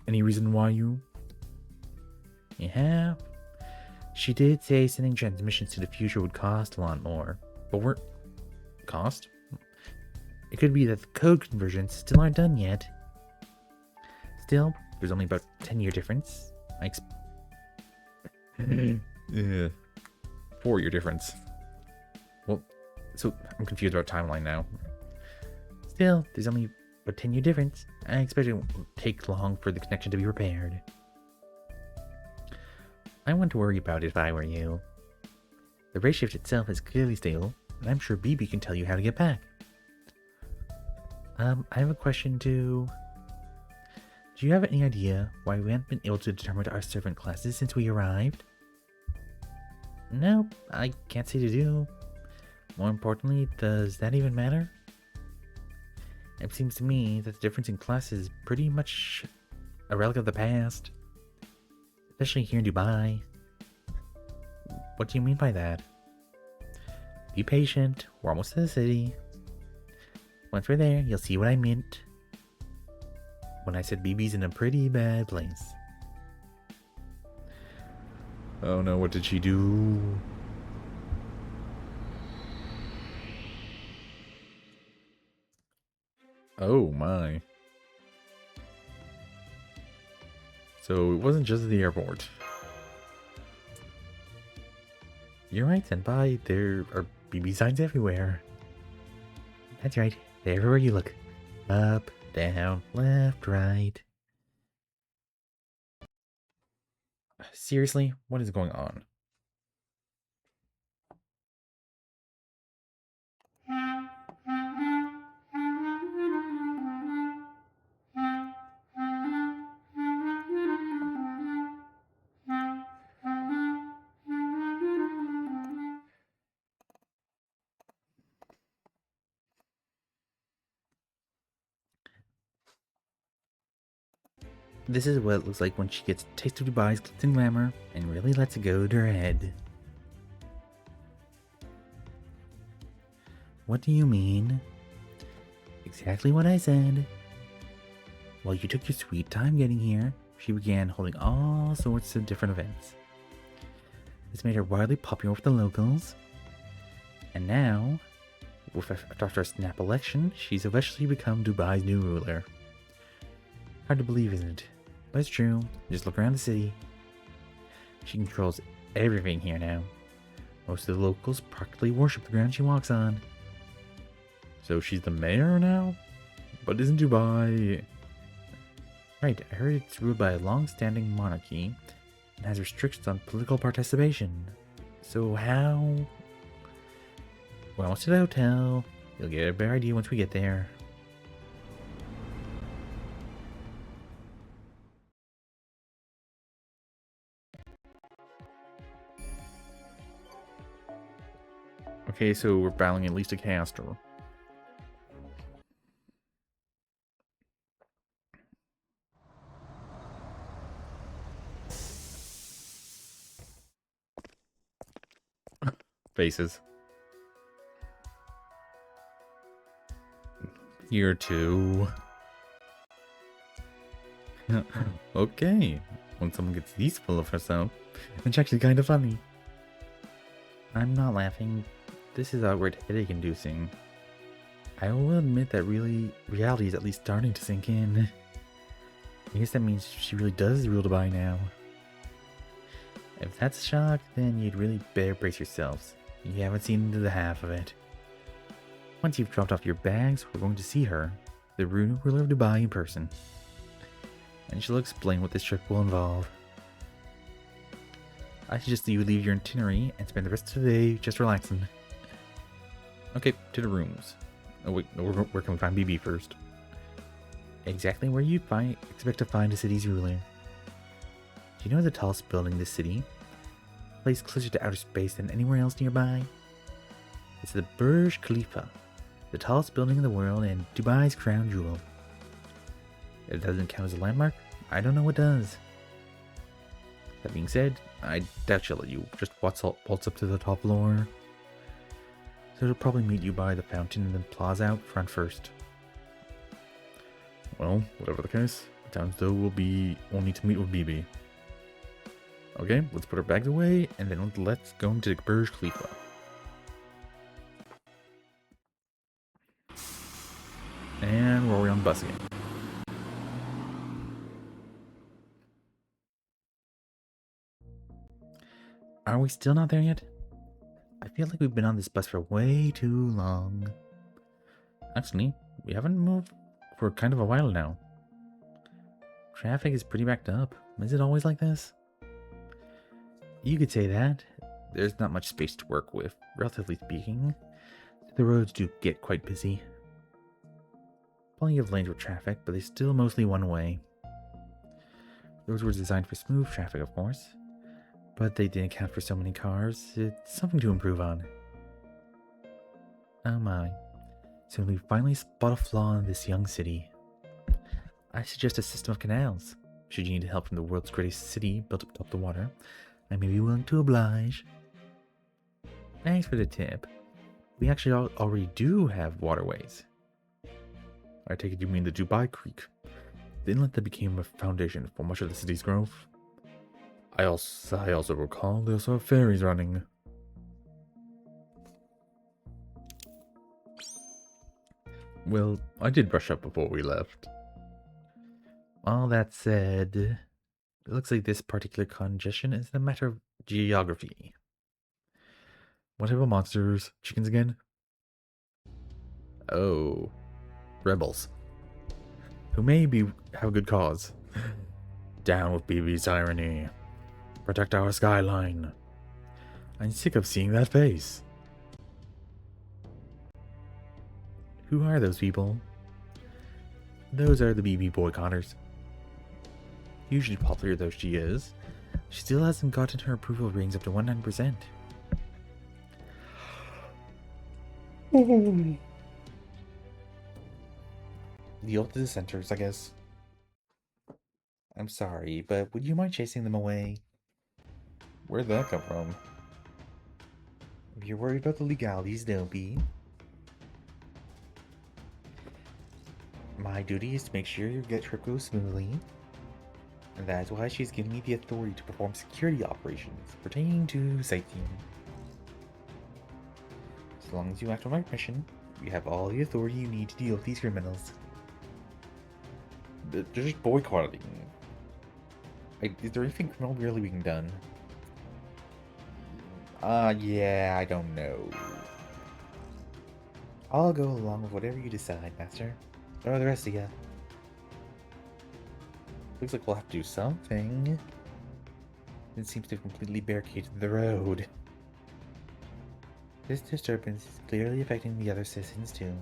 Any reason why you... Yeah. She did say sending transmissions to the future would cost a lot more. But we're... Cost? It could be that the code conversions still aren't done yet. Still, there's only about 10-year difference. 4-year difference. Well, so I'm confused about timeline now. Still, there's only a 10-year difference. I expect it won't take long for the connection to be repaired. I wouldn't worry about it if I were you. The ray shift itself is clearly stable, and I'm sure BB can tell you how to get back. I have a question too. Do you have any idea why we haven't been able to determine our servant classes since we arrived? Nope, I can't say to do. More importantly, does that even matter? It seems to me that the difference in classes is pretty much a relic of the past. Especially here in Dubai. What do you mean by that? Be patient, we're almost to the city. Once we're there, you'll see what I meant when I said BB's in a pretty bad place. Oh no, what did she do? Oh my. So it wasn't just the airport. You're right, Senpai. There are BB signs everywhere. That's right. They're everywhere you look. Up, down, left, right. Seriously? What is going on? This is what it looks like when she gets a taste of Dubai's glitz and glamour and really lets it go to her head. What do you mean? Exactly what I said. Well, you took your sweet time getting here. she began holding all sorts of different events. This made her widely popular with the locals, and now, after a snap election, she's officially become Dubai's new ruler. Hard to believe, isn't it? But it's true. Just look around the city. She controls everything here now. Most of the locals practically worship the ground she walks on. So she's the mayor now? But isn't Dubai... Right, I heard it's ruled by a long-standing monarchy and has restrictions on political participation. So how... Well, to the hotel. You'll get a better idea once we get there. Okay, so we're battling at least a caster. Faces. Here too. Okay. When someone gets these full of herself, it's actually kind of funny. I'm not laughing. This is outright headache-inducing. I will admit that reality is at least starting to sink in. I guess that means she really does rule Dubai now. If that's a shock, then you'd really better brace yourselves. You haven't seen the half of it. Once you've dropped off your bags, we're going to see her, the ruler of Dubai in person. And she'll explain what this trip will involve. I suggest that you leave your itinerary and spend the rest of the day just relaxing. Okay, to the rooms. Oh wait, where can we find BB first? Exactly where you expect to find a city's ruler. Do you know the tallest building in this city? Placed closer to outer space than anywhere else nearby? It's the Burj Khalifa, the tallest building in the world and Dubai's crown jewel. If it doesn't count as a landmark, I don't know what does. That being said, I doubt she'll let you just waltz up to the top floor. So she'll probably meet you by the fountain and then plaza out front first. Well, whatever the case, it sounds though we'll need to meet with BB. Okay, let's put our bags away and then let's go into Burj Khalifa. And we're on the bus again. Are we still not there yet? I feel like we've been on this bus for way too long. Actually, we haven't moved for kind of a while now. Traffic is pretty backed up. Is it always like this? You could say that. There's not much space to work with, relatively speaking. The roads do get quite busy. Plenty of lanes with traffic, but they're still mostly one way. Those were designed for smooth traffic, of course. But they didn't account for so many cars. It's something to improve on. Oh my. So we finally spot a flaw in this young city. I suggest a system of canals. Should you need help from the world's greatest city built up atop the water, I may be willing to oblige. Thanks for the tip. We actually already do have waterways. I take it you mean the Dubai Creek, the inlet that became a foundation for much of the city's growth. I also recall they also have ferries running. Well, I did brush up before we left. All that said, it looks like this particular congestion is a matter of geography. What type of monsters? Chickens again? Oh, rebels. Who may have a good cause. Down with BB's irony. Protect our skyline. I'm sick of seeing that face. Who are those people? Those are the BB boycotters. Hugely popular though she is, she still hasn't gotten her approval ratings up to 100%. The ult dissenters, I guess. I'm sorry, but would you mind chasing them away? Where'd that come from? If you're worried about the legalities, don't be. My duty is to make sure your trip goes smoothly. And that is why she's given me the authority to perform security operations pertaining to sightseeing. As long as you act on my permission, you have all the authority you need to deal with these criminals. They're just boycotting. Is there anything criminal really being done? Yeah, I don't know. I'll go along with whatever you decide, Master. What about the rest of ya? Looks like we'll have to do something. It seems to have completely barricaded the road. This disturbance is clearly affecting the other citizens too.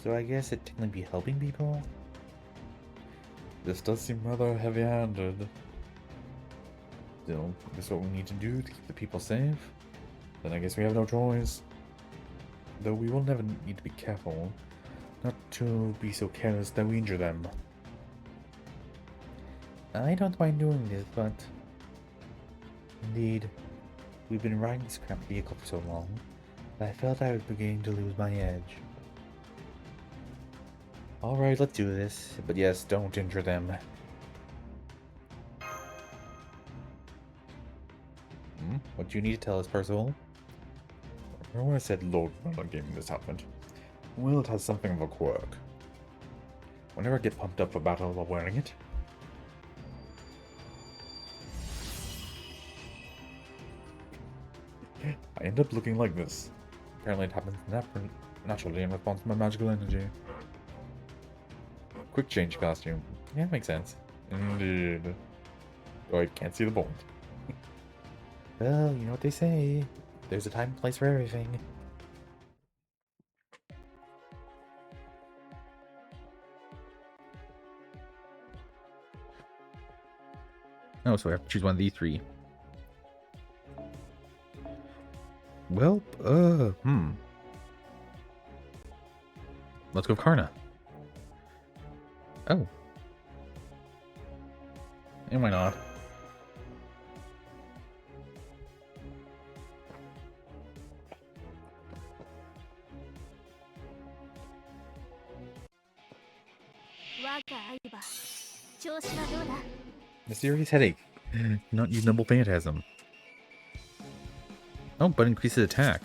So I guess it'd technically be helping people? This does seem rather heavy-handed. Still, this is what we need to do to keep the people safe. Then I guess we have no choice. Though we will never need to be careful, not to be so careless that we injure them. I don't mind doing this, but... Indeed, we've been riding this cramped vehicle for so long, that I felt I was beginning to lose my edge. Alright, let's do this, but yes, don't injure them. What do you need to tell us, Percival? Remember when I said Lord Merlin gave me this outfit? Well, it has something of a quirk. Whenever I get pumped up for battle while wearing it, I end up looking like this. Apparently it happens naturally in response to my magical energy. Quick change costume. Yeah, makes sense. Indeed. Oh, I can't see the point. Well, you know what they say. There's a time and place for everything. Oh, so I have to choose one of these three. Well, Let's go with Karna. Oh. And why not? Mysterious headache. Not use Noble Phantasm. Oh, but increases attack.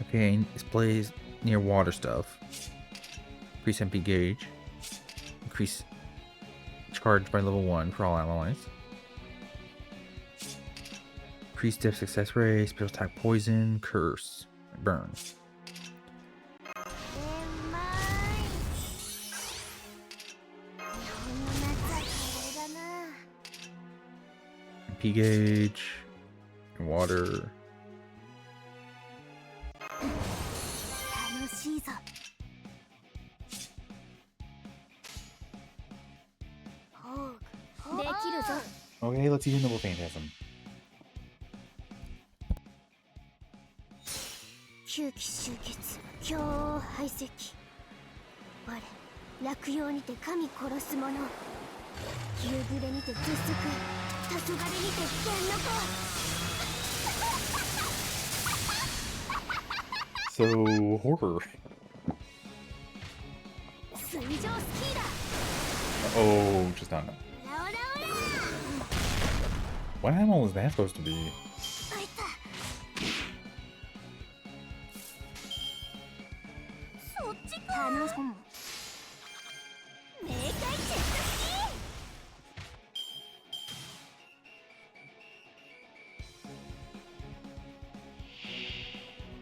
Okay, displays near water stuff. Increase MP gauge. Increase charge by level 1 for all allies. Increase depth success rate, special attack poison, curse, burn. MP gauge, water. Okay, let's use Noble Phantasm. 吸気集結強王排斥我落葉にて神殺す者夕暮れにて絶食黄昏にて天の子 So, horror. 水上スキーだ Oh, just not enough. What animal was that supposed to be? あいたそっちか楽しむ明快チェック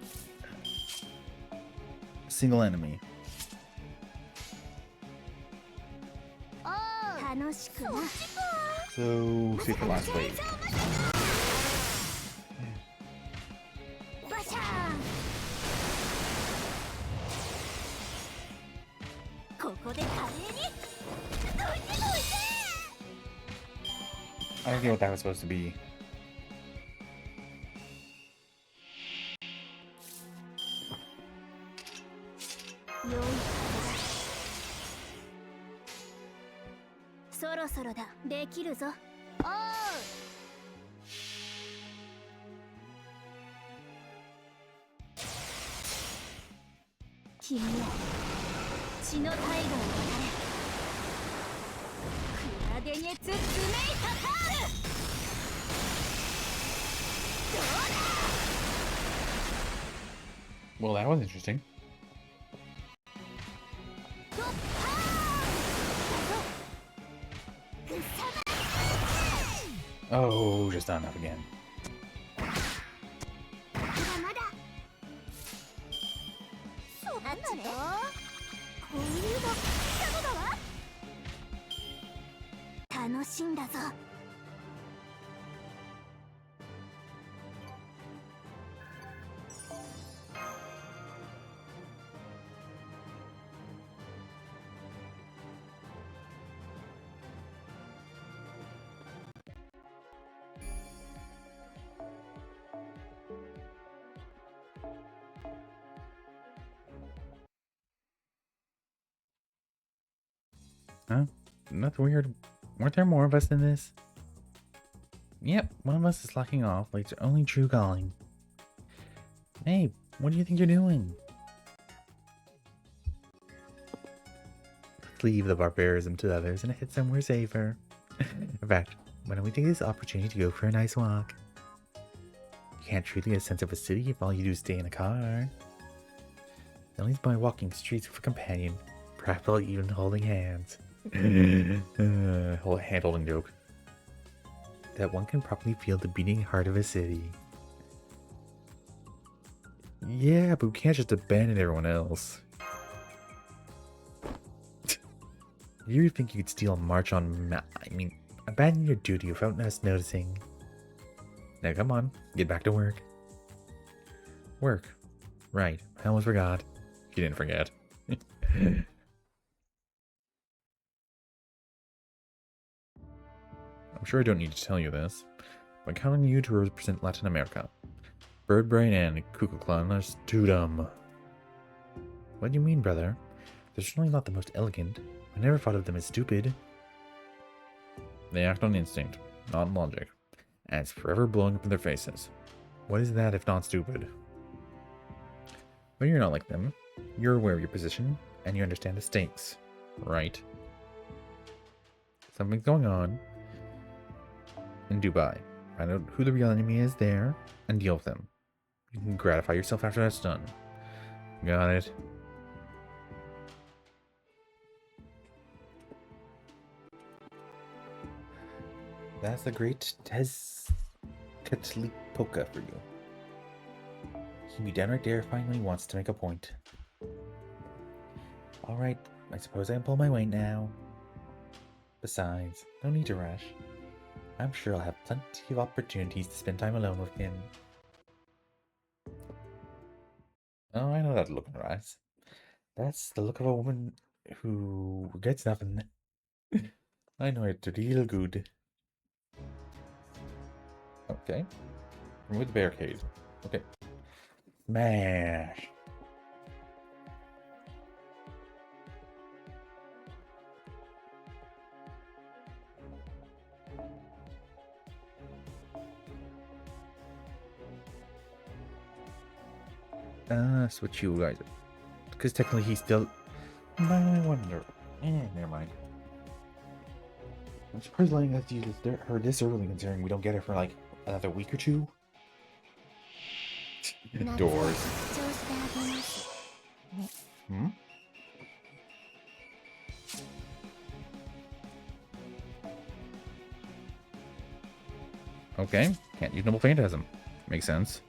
スキー Single enemy. 楽しくな So, see for last wave. バシャーンここで華麗にどいてどいて I don't know what that was supposed to be. 良いそろそろだで切るぞ。おう。君ら血の大河を渡れ。クラデネツ・ズメイタタール。どうだ。 Well, that was interesting. Oh, just not enough again. まだそうなんだね。こういうの来たのだわ。楽しんだぞ。Huh? Nothing weird. Weren't there more of us than this? Yep, one of us is locking off like it's only true calling. Hey, what do you think you're doing? Let's leave the barbarism to others and head somewhere safer. In fact, why don't we take this opportunity to go for a nice walk? You can't truly get a sense of a city if all you do is stay in a car. At least by walking streets with a companion, perhaps while even holding hands. Whole hand-holding joke. That one can properly feel the beating heart of a city. Yeah, but we can't just abandon everyone else. You think you could steal a march on abandon your duty without us noticing. Now come on, get back to work. Work. Right, I almost forgot. You didn't forget. I'm sure I don't need to tell you this, but count on you to represent Latin America. Birdbrain and Kukulkan are too dumb. What do you mean, brother? They're certainly not the most elegant. I never thought of them as stupid. They act on instinct, not on logic, and it's forever blowing up in their faces. What is that if not stupid? But you're not like them. You're aware of your position, and you understand the stakes, right? Something's going on in Dubai. Find out who the real enemy is there, and deal with them. You can gratify yourself after that's done. Got it. That's the great Tezcatlipoca for you. He'd be downright terrifying when he wants to make a point. Alright, I suppose I can pull my weight now. Besides, no need to rush. I'm sure I'll have plenty of opportunities to spend time alone with him. Oh, I know that look in her eyes. That's the look of a woman who regrets nothing. I know it real good. Okay. Remove the barricade. Okay. Smash. Switch you guys. Because technically he's still... I wonder. Never mind. I'm surprised letting us use her this early, considering we don't get her for like another week or two. Doors. Hmm? Okay. Can't use Noble Phantasm. Makes sense.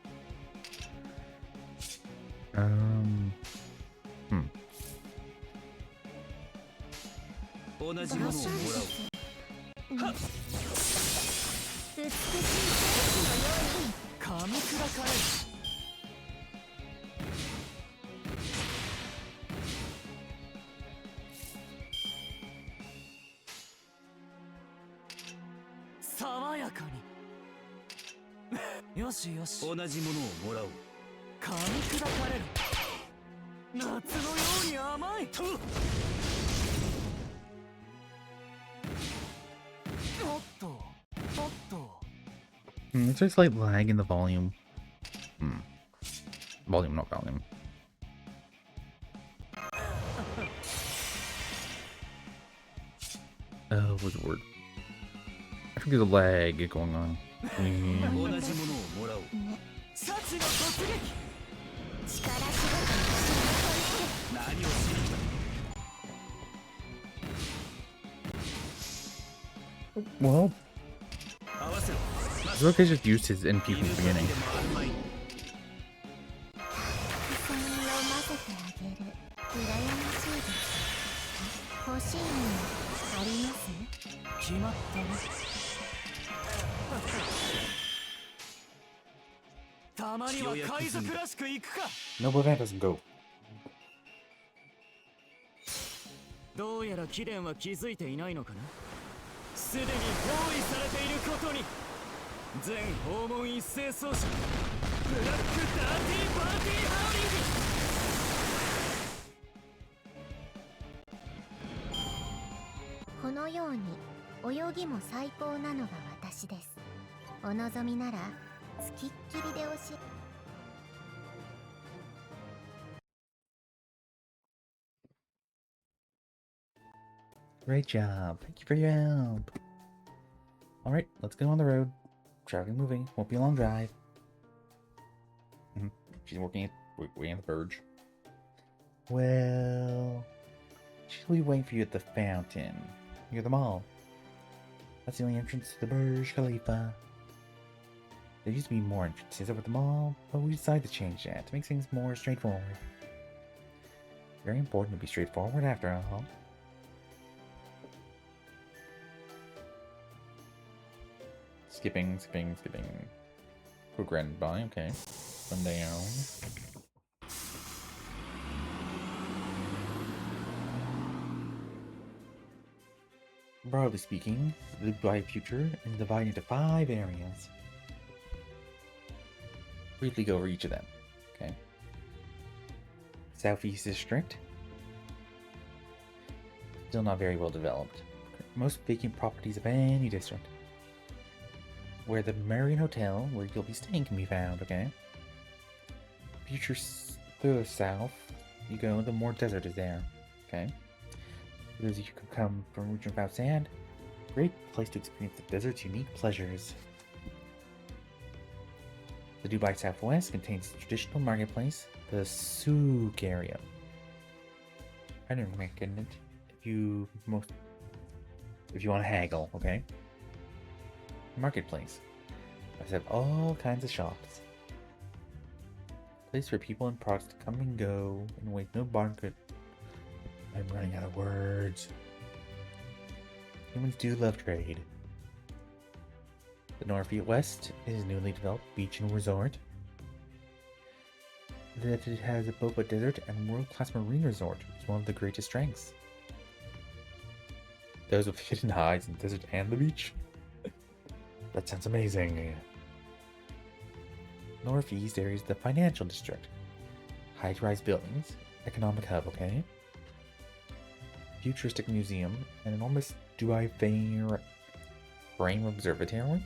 There's a slight lag in the volume. Volume, not volume. What's the word? I think there's a lag going on. 同じものをもらおう。幸の突撃。力仕事の何をしに来た。 Well, Zoroke just used his NP from the beginning. 戦を混ぜてあげる。羨ましいです。欲しいものあります？決まったね。たまには海賊らしく行くか。 Noble Event doesn't go. どうやら貴殿は気づいていないのかな。すでに包囲されていることに。全訪問一斉奏者ブラックダーティーパーティーハウリング。このように泳ぎも最高なのが私です。お望みならつきっきりで教え。 Great job. Thank you for your help. Alright, let's go on the road. Traveling, moving. Won't be a long drive. She's waiting at the verge. Well, she'll be waiting for you at the fountain. Near the mall. That's the only entrance to the Burj Khalifa. There used to be more entrances over the mall, but we decided to change that to make things more straightforward. Very important to be straightforward after all. Skipping. Quick run by, okay. Run down. Broadly speaking, the Dubai future is divided into 5 areas. Briefly go over each of them, okay? Southeast District. Still not very well developed. Most vacant properties of any district. Where the Marion Hotel, where you'll be staying, can be found, okay? Future further south you go, the more desert is there, okay? Those you can come from a region without sand. Great place to experience the desert's unique pleasures. The Dubai Southwest contains the traditional marketplace, the souk area. I didn't reckon it. If you want to haggle, okay? Marketplace. I have all kinds of shops. Place for people and products to come and go in ways no barn could. I'm running out of words. Humans do love trade. The Northwest is a newly developed beach and resort. That it has a boba desert and world-class marine resort is one of the greatest strengths. Those with hidden hides in the desert and the beach. That sounds amazing. Northeast area is the financial district. High-rise buildings, economic hub, okay? Futuristic museum, an enormous Dubai frame observatory.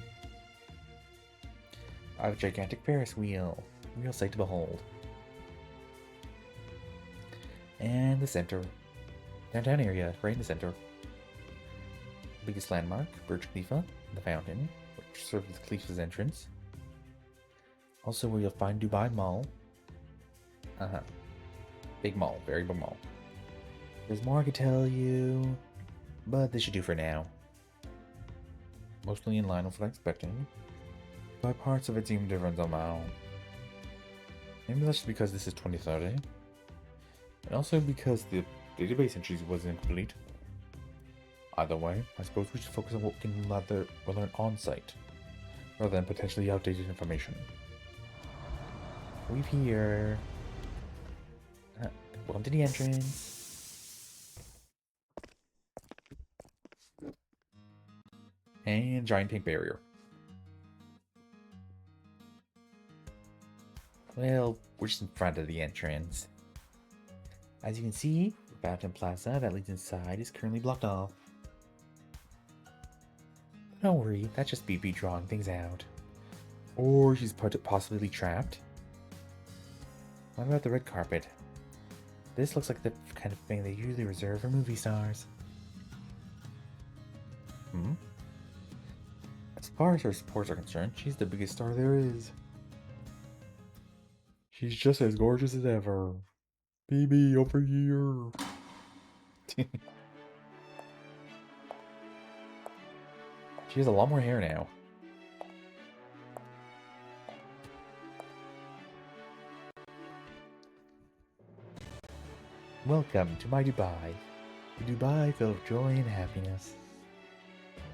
A gigantic Ferris wheel, real sight to behold. And the center, downtown area, right in the center. Biggest landmark, Burj Khalifa, the fountain, which serves as Khalifa's entrance. Also where you'll find Dubai Mall. Big mall, very big mall. There's more I could tell you, but this should do for now. Mostly in line with what I expected, but parts of it seem different somehow. Maybe that's just because this is 2030, and also because the database entries wasn't complete. Either way, I suppose we should focus on what we can learn on-site, rather than potentially outdated information. We've here. Welcome to the entrance. And giant pink barrier. Well, we're just in front of the entrance. As you can see, the fountain plaza that leads inside is currently blocked off. Don't worry, that's just BB drawing things out. Or she's possibly trapped. What about the red carpet? This looks like the kind of thing they usually reserve for movie stars. As far as her sports are concerned, she's the biggest star there is. She's just as gorgeous as ever. Baby, over here. She has a lot more hair now. Welcome to my Dubai. A Dubai filled with joy and happiness.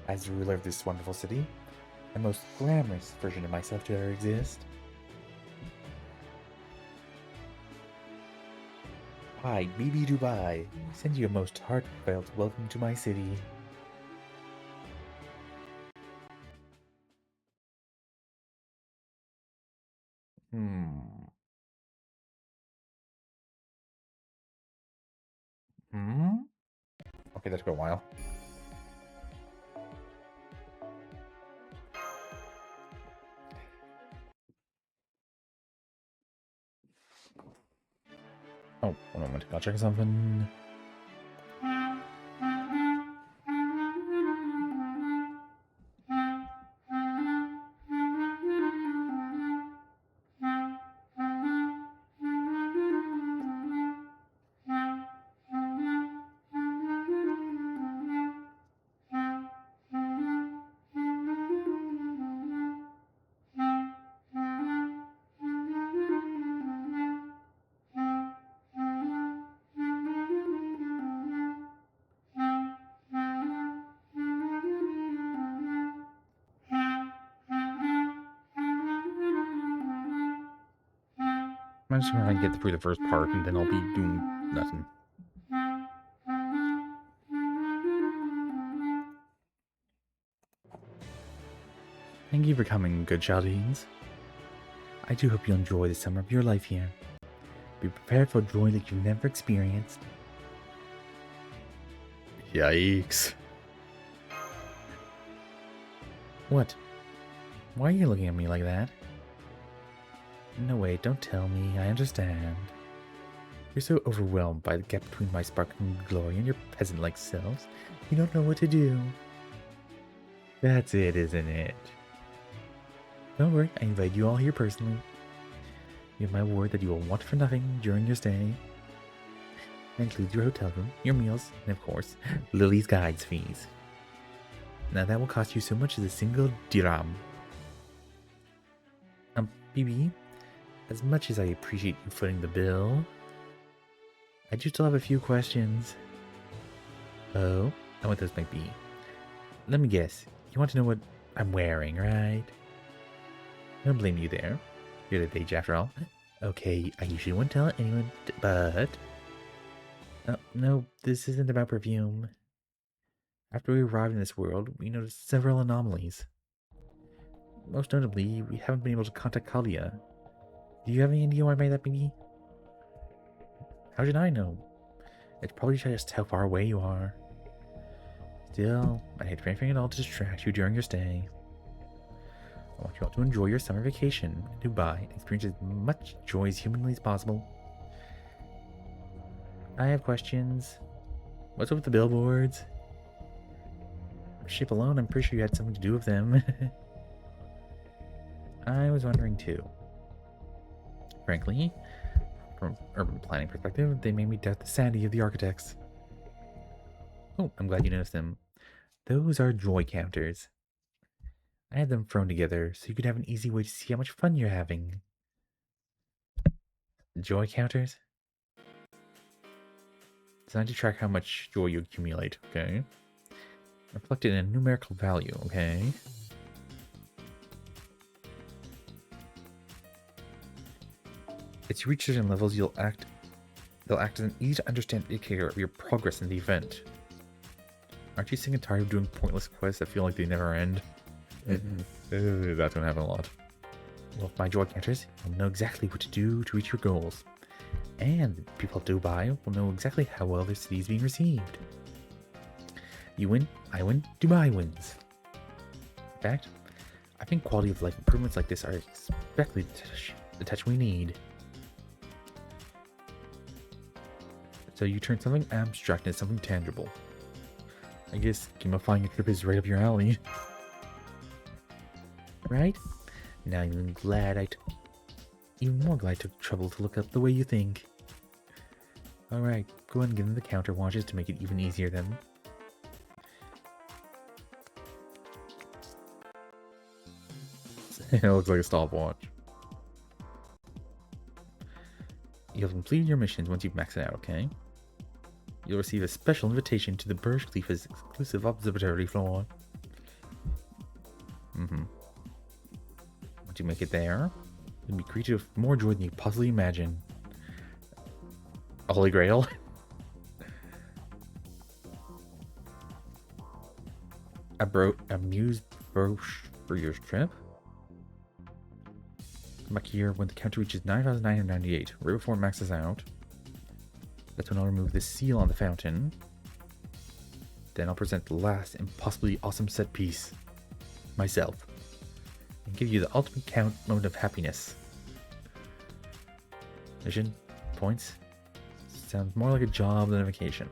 As the ruler of this wonderful city, the most glamorous version of myself to ever exist. I, BB Dubai, send you a most heartfelt welcome to my city. Okay, that took a while. Oh, one moment. Gotta check something. I'm just gonna get through the first part and then I'll be doing nothing. Thank you for coming, good Chaldeans. I do hope you'll enjoy the summer of your life here. Be prepared for joy that you've never experienced. Yikes. What? Why are you looking at me like that? No, wait, don't tell me. I understand. You're so overwhelmed by the gap between my sparkling glory and your peasant-like selves, you don't know what to do. That's it, isn't it? Don't worry, I invite you all here personally. You have my word that you will want for nothing during your stay. That includes your hotel room, your meals, and of course, Lily's guides fees. Now that will cost you so much as a single dirham. BB, as much as I appreciate you footing the bill, I do still have a few questions. Oh, and what those might be. Let me guess, you want to know what I'm wearing, right? I don't blame you there. You're the page after all. Okay, I usually wouldn't tell anyone, but... Oh, no, this isn't about perfume. After we arrived in this world, we noticed several anomalies. Most notably, we haven't been able to contact Kalia. Do you have any idea why might that be? How should I know? It's probably just how far away you are. Still, I'd hate for anything at all to distract you during your stay. I want you all to enjoy your summer vacation in Dubai and experience as much joy as humanly possible. I have questions. What's up with the billboards? Ship alone, I'm pretty sure you had something to do with them. I was wondering too. Frankly, from an urban planning perspective, they made me doubt the sanity of the architects. Oh, I'm glad you noticed them. Those are joy counters. I had them thrown together so you could have an easy way to see how much fun you're having. Joy counters? Designed to track how much joy you accumulate, okay? Reflected in a numerical value, okay? As you reach certain levels, they'll act as an easy to understand indicator of your progress in the event. Aren't you sick and tired of doing pointless quests that feel like they never end? That's gonna happen a lot. Well, with my joy counters, you'll know exactly what to do to reach your goals. And people of Dubai will know exactly how well their city is being received. You win, I win, Dubai wins. In fact, I think quality of life improvements like this are exactly the touch we need. So you turn something abstract into something tangible. I guess gamifying a trip is right up your alley. Right? Now even more glad I took trouble to look up the way you think. Alright, go ahead and get into the counter watches to make it even easier then. It looks like a stopwatch. You'll complete your missions once you've maxed it out, okay? You'll receive a special invitation to the Burj Khalifa's exclusive observatory floor. Once you make it there, you'll be greeted with more joy than you possibly imagine. A Holy Grail. a muse brooch for your trip. Come back here when the count reaches 9,998, right before it maxes out. That's when I'll remove the seal on the fountain. Then I'll present the last impossibly awesome set piece myself and give you the ultimate count moment of happiness. Mission points. Sounds more like a job than a vacation.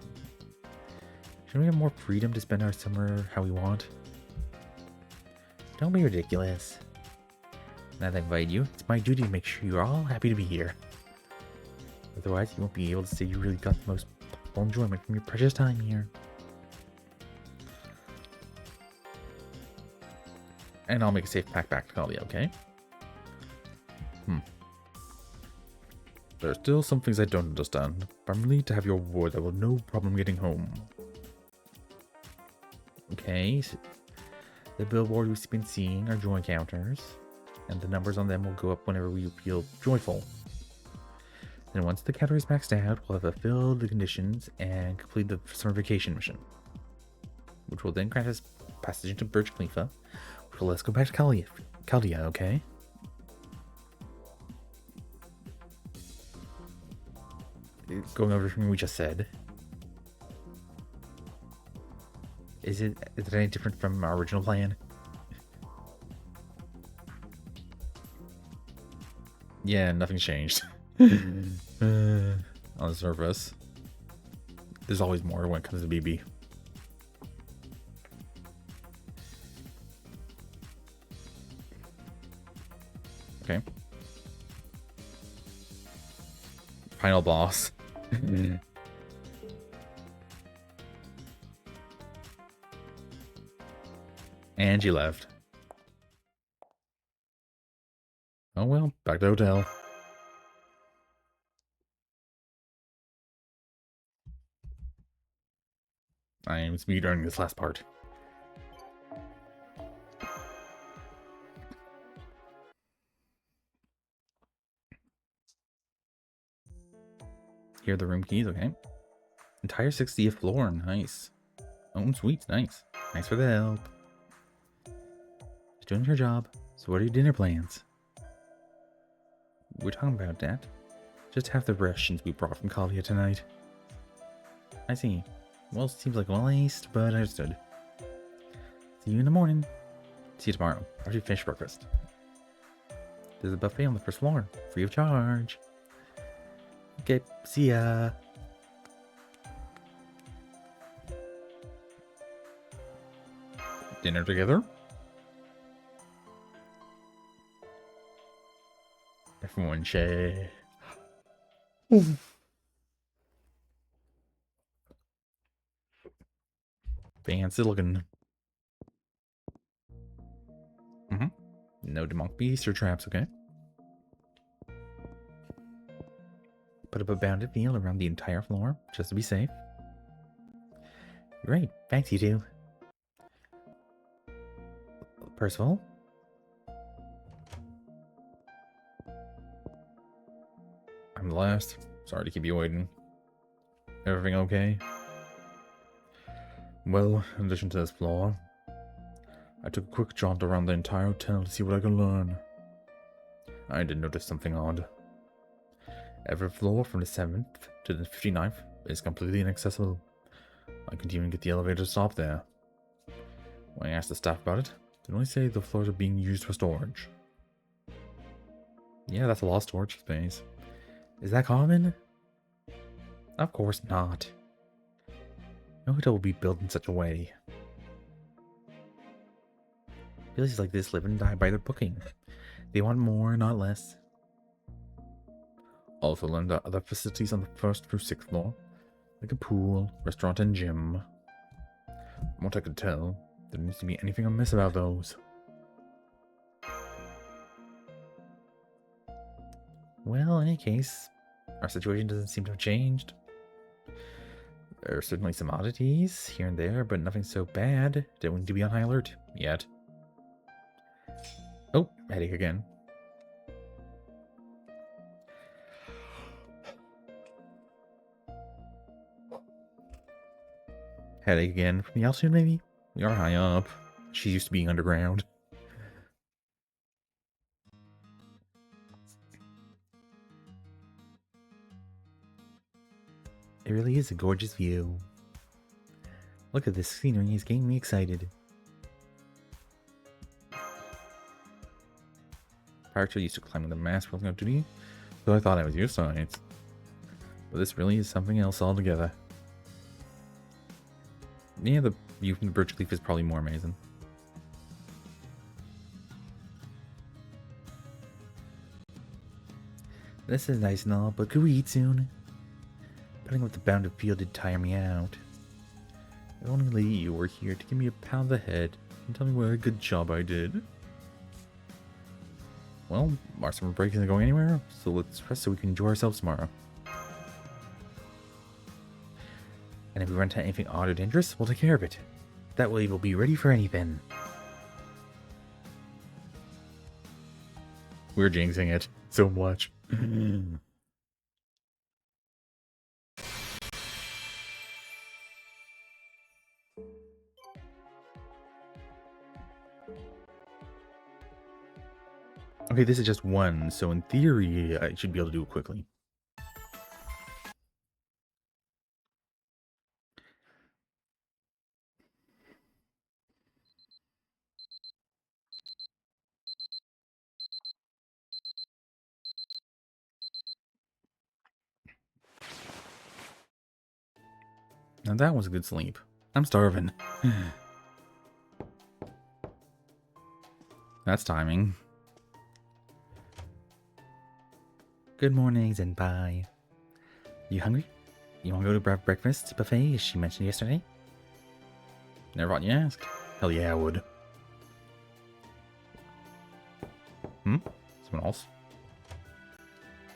Shouldn't we have more freedom to spend our summer how we want? Don't be ridiculous. Now that I invite you, it's my duty to make sure you're all happy to be here. Otherwise, you won't be able to say you really got the most possible enjoyment from your precious time here. And I'll make a safe pack back to Kalia, okay? There are still some things I don't understand, but I'm relieved to have your word that will no problem getting home. Okay, so the billboard we've been seeing are joy counters, and the numbers on them will go up whenever we feel joyful. Then once the counter is maxed out, we'll have fulfilled the conditions and complete the summer vacation mission, which will then grant us passage into Burj Khalifa. So let's go back to Chaldea, okay? Going over everything we just said. Is it any different from our original plan? Yeah, nothing's changed. On the surface. There's always more when it comes to BB. Okay. Final boss. And she left. Oh well, back to the hotel. I am speedrunning this last part. Here are the room keys, okay. Entire 60th floor, nice. Own suites, nice. Thanks for the help. Just doing your job. So what are your dinner plans? We're talking about that. Just half the rations we brought from Kalia tonight. I see. Well, seems like a waste, but understood. See you in the morning. See you tomorrow, after you finish breakfast. There's a buffet on the first floor, free of charge. Okay, see ya. Dinner together? Everyone share. Fancy looking. No demonic beasts or traps, okay? Put up a bounded meal around the entire floor, just to be safe. Great, thanks you two. Percival? I'm the last. Sorry to keep you waiting. Everything okay? Well, in addition to this floor, I took a quick jaunt around the entire hotel to see what I could learn. I did notice something odd. Every floor from the 7th to the 59th is completely inaccessible. I couldn't even get the elevator to stop there. When I asked the staff about it, Did I say the floors are being used for storage? Yeah, that's a lot of storage space. Is that common? Of course not. No hotel will be built in such a way. Places like this live and die by their booking. They want more, not less. Also learned the other facilities on the 1st through 6th floor, like a pool, restaurant, and gym. From what I could tell, there needs to be anything amiss about those. Well, in any case, our situation doesn't seem to have changed. There are certainly some oddities here and there, but nothing so bad. Don't need to be on high alert yet. Oh, headache again. Headache again from the altitude, maybe? We are high up. She's used to being underground. It really is a gorgeous view. Look at this scenery, it's getting me excited. Pirates are used to climbing the mast while on duty, so I thought I was your size. But this really is something else altogether. Yeah, the view from the Birch Leaf is probably more amazing. This is nice and all, but could we eat soon? Putting up the bounded field did tire me out. If only you were here to give me a pound of the head and tell me what a good job I did. Well, our summer break isn't going anywhere, so let's rest so we can enjoy ourselves tomorrow. And if we run into anything odd or dangerous, we'll take care of it. That way we'll be ready for anything. We're jinxing it so much. Okay, this is just one, so in theory, I should be able to do it quickly. Now that was a good sleep. I'm starving. That's timing. Good mornings and bye. You hungry? You want to go to breakfast buffet as she mentioned yesterday? Never thought you asked. Hell yeah, I would. Someone else?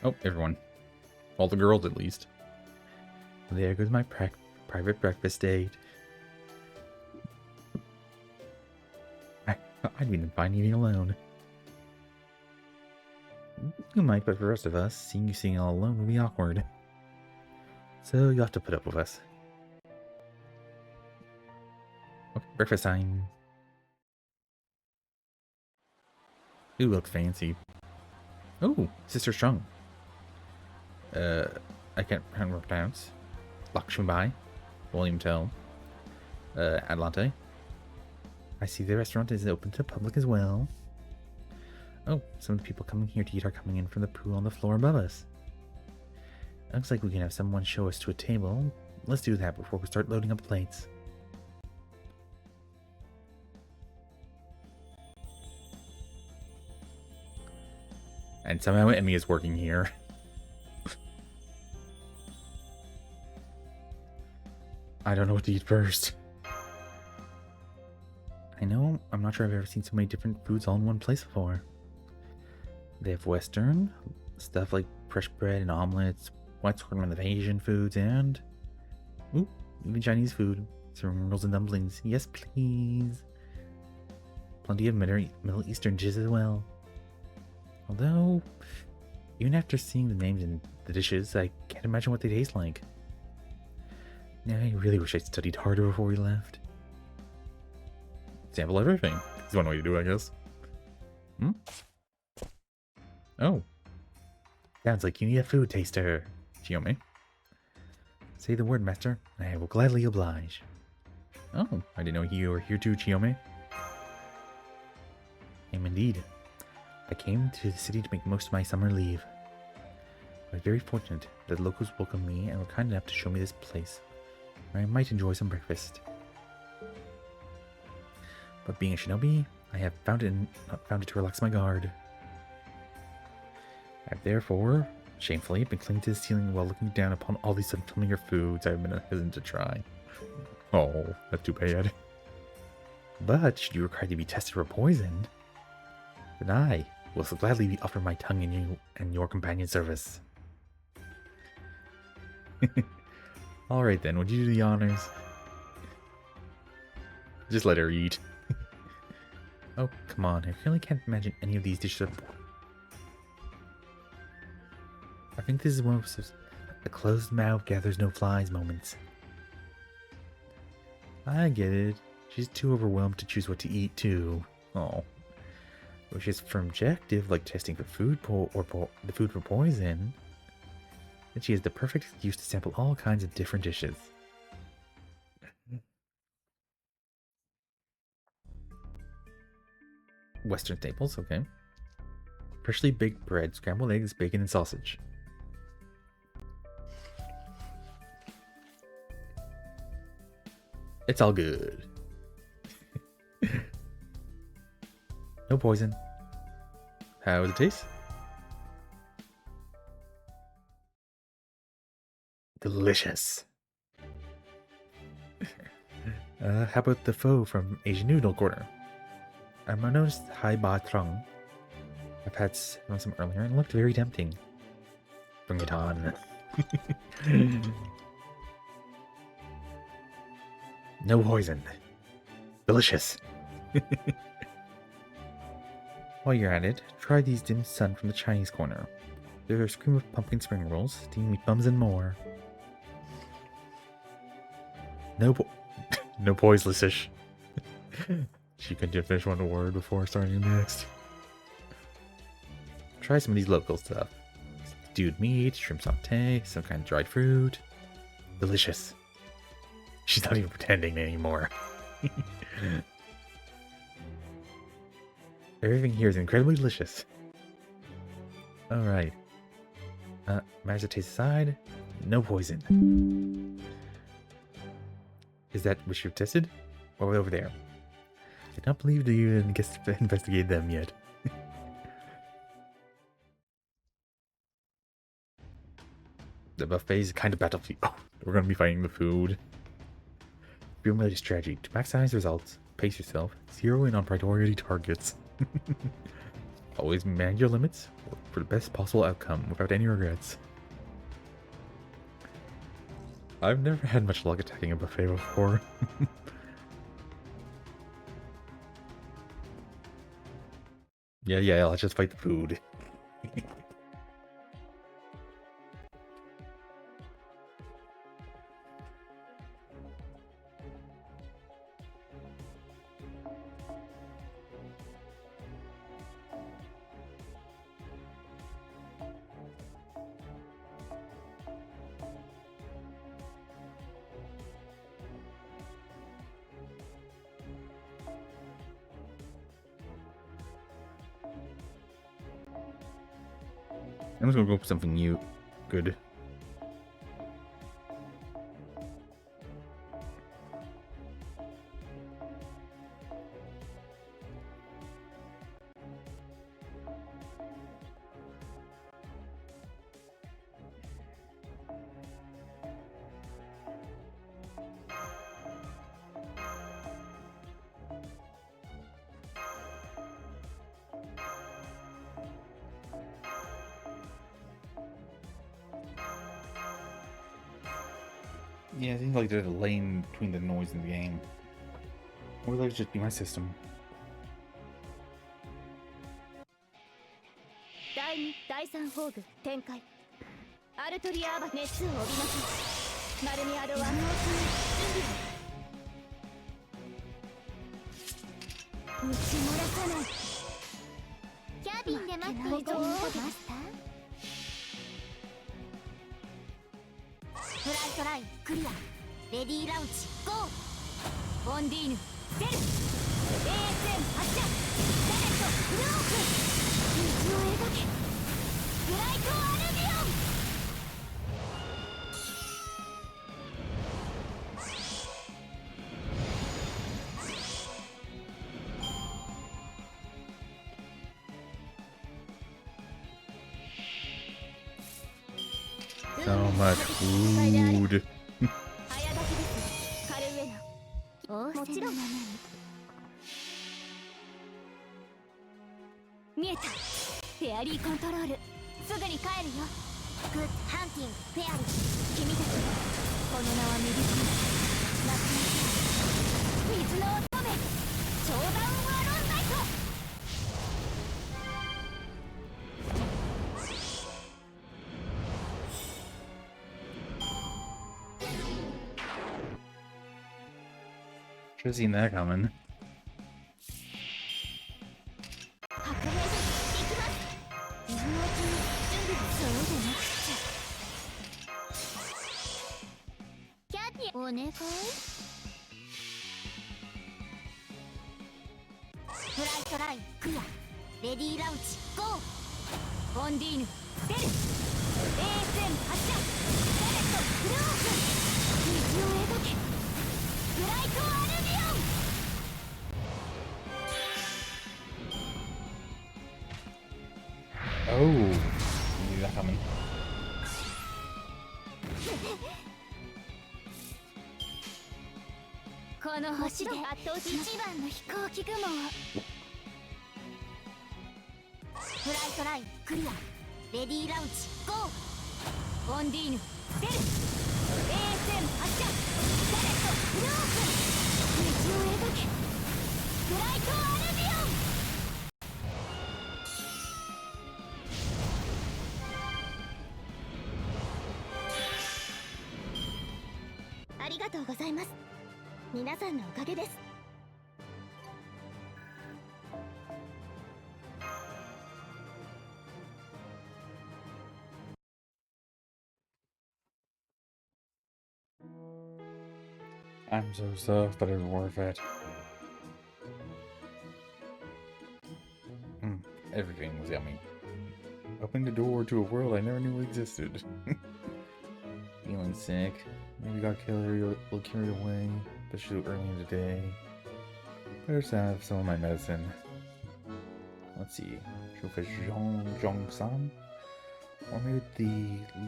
Oh, everyone. All the girls at least. There goes my private breakfast date. I'd be fine eating alone. You might, but for the rest of us, seeing you sitting all alone would be awkward. So you'll have to put up with us. Okay, breakfast time. Ooh, looks fancy. Oh, Sister Strong. I can't pronounce. Lakshmi, William Tell. Adelante. I see the restaurant is open to the public as well. Oh, some of the people coming here to eat are coming in from the pool on the floor above us. Looks like we can have someone show us to a table. Let's do that before we start loading up plates. And somehow Emmy is working here. I don't know what to eat first. I know, I'm not sure I've ever seen so many different foods all in one place before. They have Western, stuff like fresh bread and omelets, white assortment of Asian foods, and... ooh, even Chinese food. Some noodles and dumplings. Yes, please. Plenty of Middle Eastern dishes as well. Although, even after seeing the names in the dishes, I can't imagine what they taste like. Now, I really wish I'd studied harder before we left. Sample everything. Is one way to do it, I guess. Oh. Sounds like you need a food taster, Chiyome. Say the word, master, and I will gladly oblige. Oh, I didn't know you were here too, Chiyome. am indeed. I came to the city to make most of my summer leave. I was very fortunate that the locals welcomed me and were kind enough to show me this place, where I might enjoy some breakfast. But being a shinobi, I have found it to relax my guard. I have therefore, shamefully, been clinging to the ceiling while looking down upon all these unfamiliar foods I have been hesitant to try. Oh, that's too bad. But should you require to be tested for poison, then I will so gladly offer my tongue in your companion service. Alright then, would you do the honors? Just let her eat. Oh, come on, I really can't imagine any of these dishes are... I think this is one of those a closed mouth gathers no flies moments. I get it. She's too overwhelmed to choose what to eat too. Oh. Which is for objective, like testing for food the food for poison. And she has the perfect excuse to sample all kinds of different dishes. Western staples, okay. Freshly baked bread, scrambled eggs, bacon, and sausage. It's all good. No poison. How does it taste? Delicious. How about the pho from Asian Noodle Corner? I've noticed Hai Ba Trong. I've had some earlier and looked very tempting. Bring it on. No poison. Delicious. While you're at it, try these dim sum from the Chinese corner. There's cream of pumpkin spring rolls, steamed meat buns, and more. No poisonous-ish. She couldn't finish one word before starting next. Try some of these local stuff. Stewed meat, shrimp sauté, some kind of dried fruit. Delicious. She's not even pretending anymore. Everything here is incredibly delicious. Alright. Matters of taste aside, no poison. Is that what you've tested? Or over there? I cannot believe you didn't investigate them yet. The buffet is kind of battlefield. Oh, we're going to be fighting the food. Formulate a strategy to maximize results. Pace yourself. Zero in on priority targets. Always manage your limits for the best possible outcome without any regrets. I've never had much luck attacking a buffet before. Yeah, let's just fight the food. I'm just gonna go for something new. Good. Yeah, it seems like there's a lane between the noise in the game. Or that would just be my system. 第2、第3フォーグ展開。アルトリアーバ熱を帯びなさい。マルミアドワンモーツ準備。打ち漏らさない。キャビンで待っているぞマスター。フライトラインクリア。レディーラウンチゴー。ボンディーヌ出る。冷戦発射ダレットフルオープン道を描けブライトアルビオン So much food. 早炊きですカルウェナもちろん見えたフェアリーコントロールすぐに帰るよグッドハンティングフェアリー君たちもこの名はミルク夏のフェア水の乙女超ダウンワロンナイト Should have seen that coming. 白兵で行きます今のうちに準備そうでなくちゃキャッティお願いフライトラインクリアレディーラウンチゴーボンディーヌ出る冷戦発射ダレットフルオープン道を描けブライトアルビオン Oh, knew that coming. この星で圧倒し一番の飛行機雲をフライトラインクリアレディーラウンチゴーボンディーヌ出る冷戦発射ダレットフルオープン道を描けブライトアルビオン ありがとうございます皆さんのおかげです I'm so soft, but it's worth it. Everything was yummy. Opening the door to a world I never knew existed. Feeling sick. Maybe got carried a little carried away, especially early in the day. Better to have some of my medicine. Let's see. Zhong-san? Or maybe the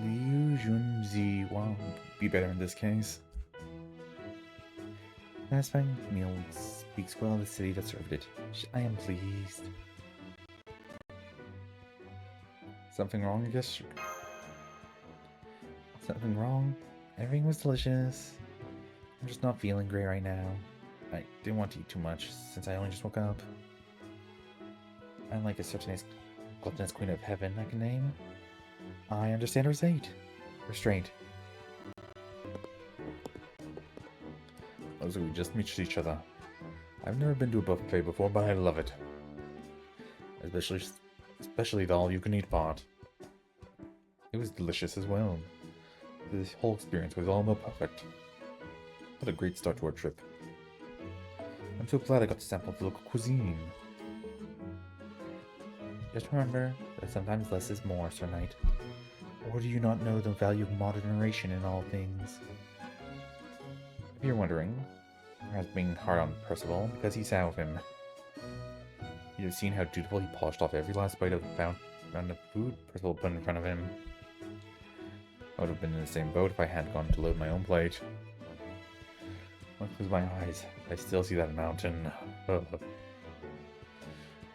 Liu Junzi will be better in this case. Satisfying meal speaks well of the city that served it. I am pleased. Something wrong, I guess? Something wrong? Everything was delicious. I'm just not feeling great right now. I didn't want to eat too much since I only just woke up. Unlike a certain gluttonous queen of heaven I can name, I understand restraint. Looks like we just met each other. I've never been to a buffet before, but I love it. Especially the all-you-can-eat part. It was delicious as well. This whole experience was all but perfect. What a great start to our trip. I'm so glad I got to sample the local cuisine. Just remember that sometimes less is more, Sir Knight. Or do you not know the value of moderation in all things? If you're wondering, I was being hard on Percival because he's out of him. You'd have seen how dutiful he polished off every last bite of the round of food Percival put in front of him. I would have been in the same boat if I hadn't gone to load my own plate. When I close my eyes, I still see that mountain.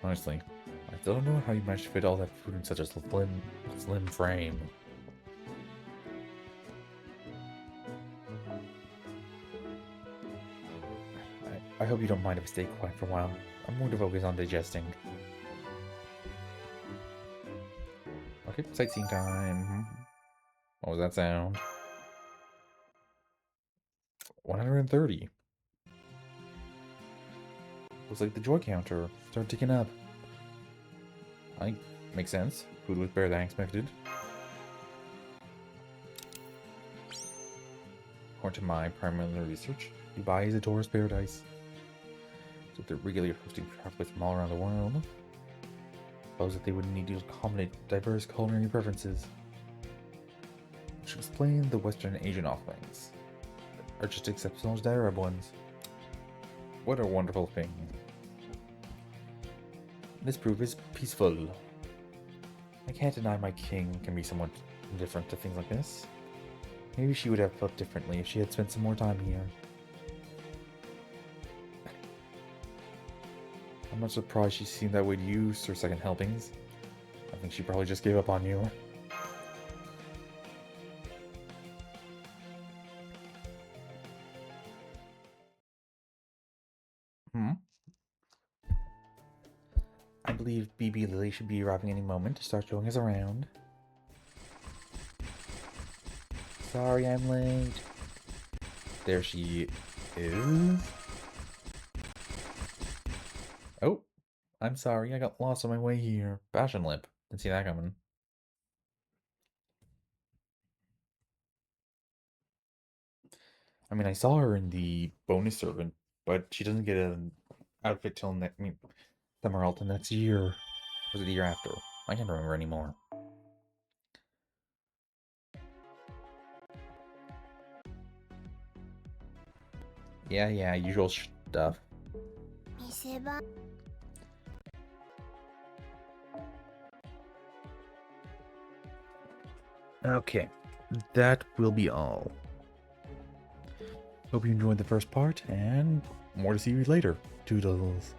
Honestly, I still don't know how you managed to fit all that food in such a slim frame. I hope you don't mind if I stay quiet for a while. I'm going to focus on digesting. Okay, sightseeing time. What was that sound? 130. Looks like the joy counter started ticking up. Makes sense. Food was better than I expected. According to my preliminary research, Dubai is a tourist paradise. So they're regularly hosting travelers from all around the world. Suppose that they would need to accommodate diverse culinary preferences. Which explain the Western Asian offerings. Or just exceptional as the Arab ones. What a wonderful thing. This proof is peaceful. I can't deny my king can be somewhat indifferent to things like this. Maybe she would have felt differently if she had spent some more time here. I'm not surprised she seemed that way to you, Sir Second Helpings. I think she probably just gave up on you. I believe BB Lily should be arriving any moment to start showing us around. Sorry I'm late. There she is. Oh, I'm sorry, I got lost on my way here. Fashion lip. Didn't see that coming. I mean, I saw her in the bonus servant, but she doesn't get an outfit till summer till next year. Or was it the year after? I can't remember anymore. Yeah, usual stuff. 店番 Okay, that will be all. Hope you enjoyed the first part, and more to see you later. Toodles.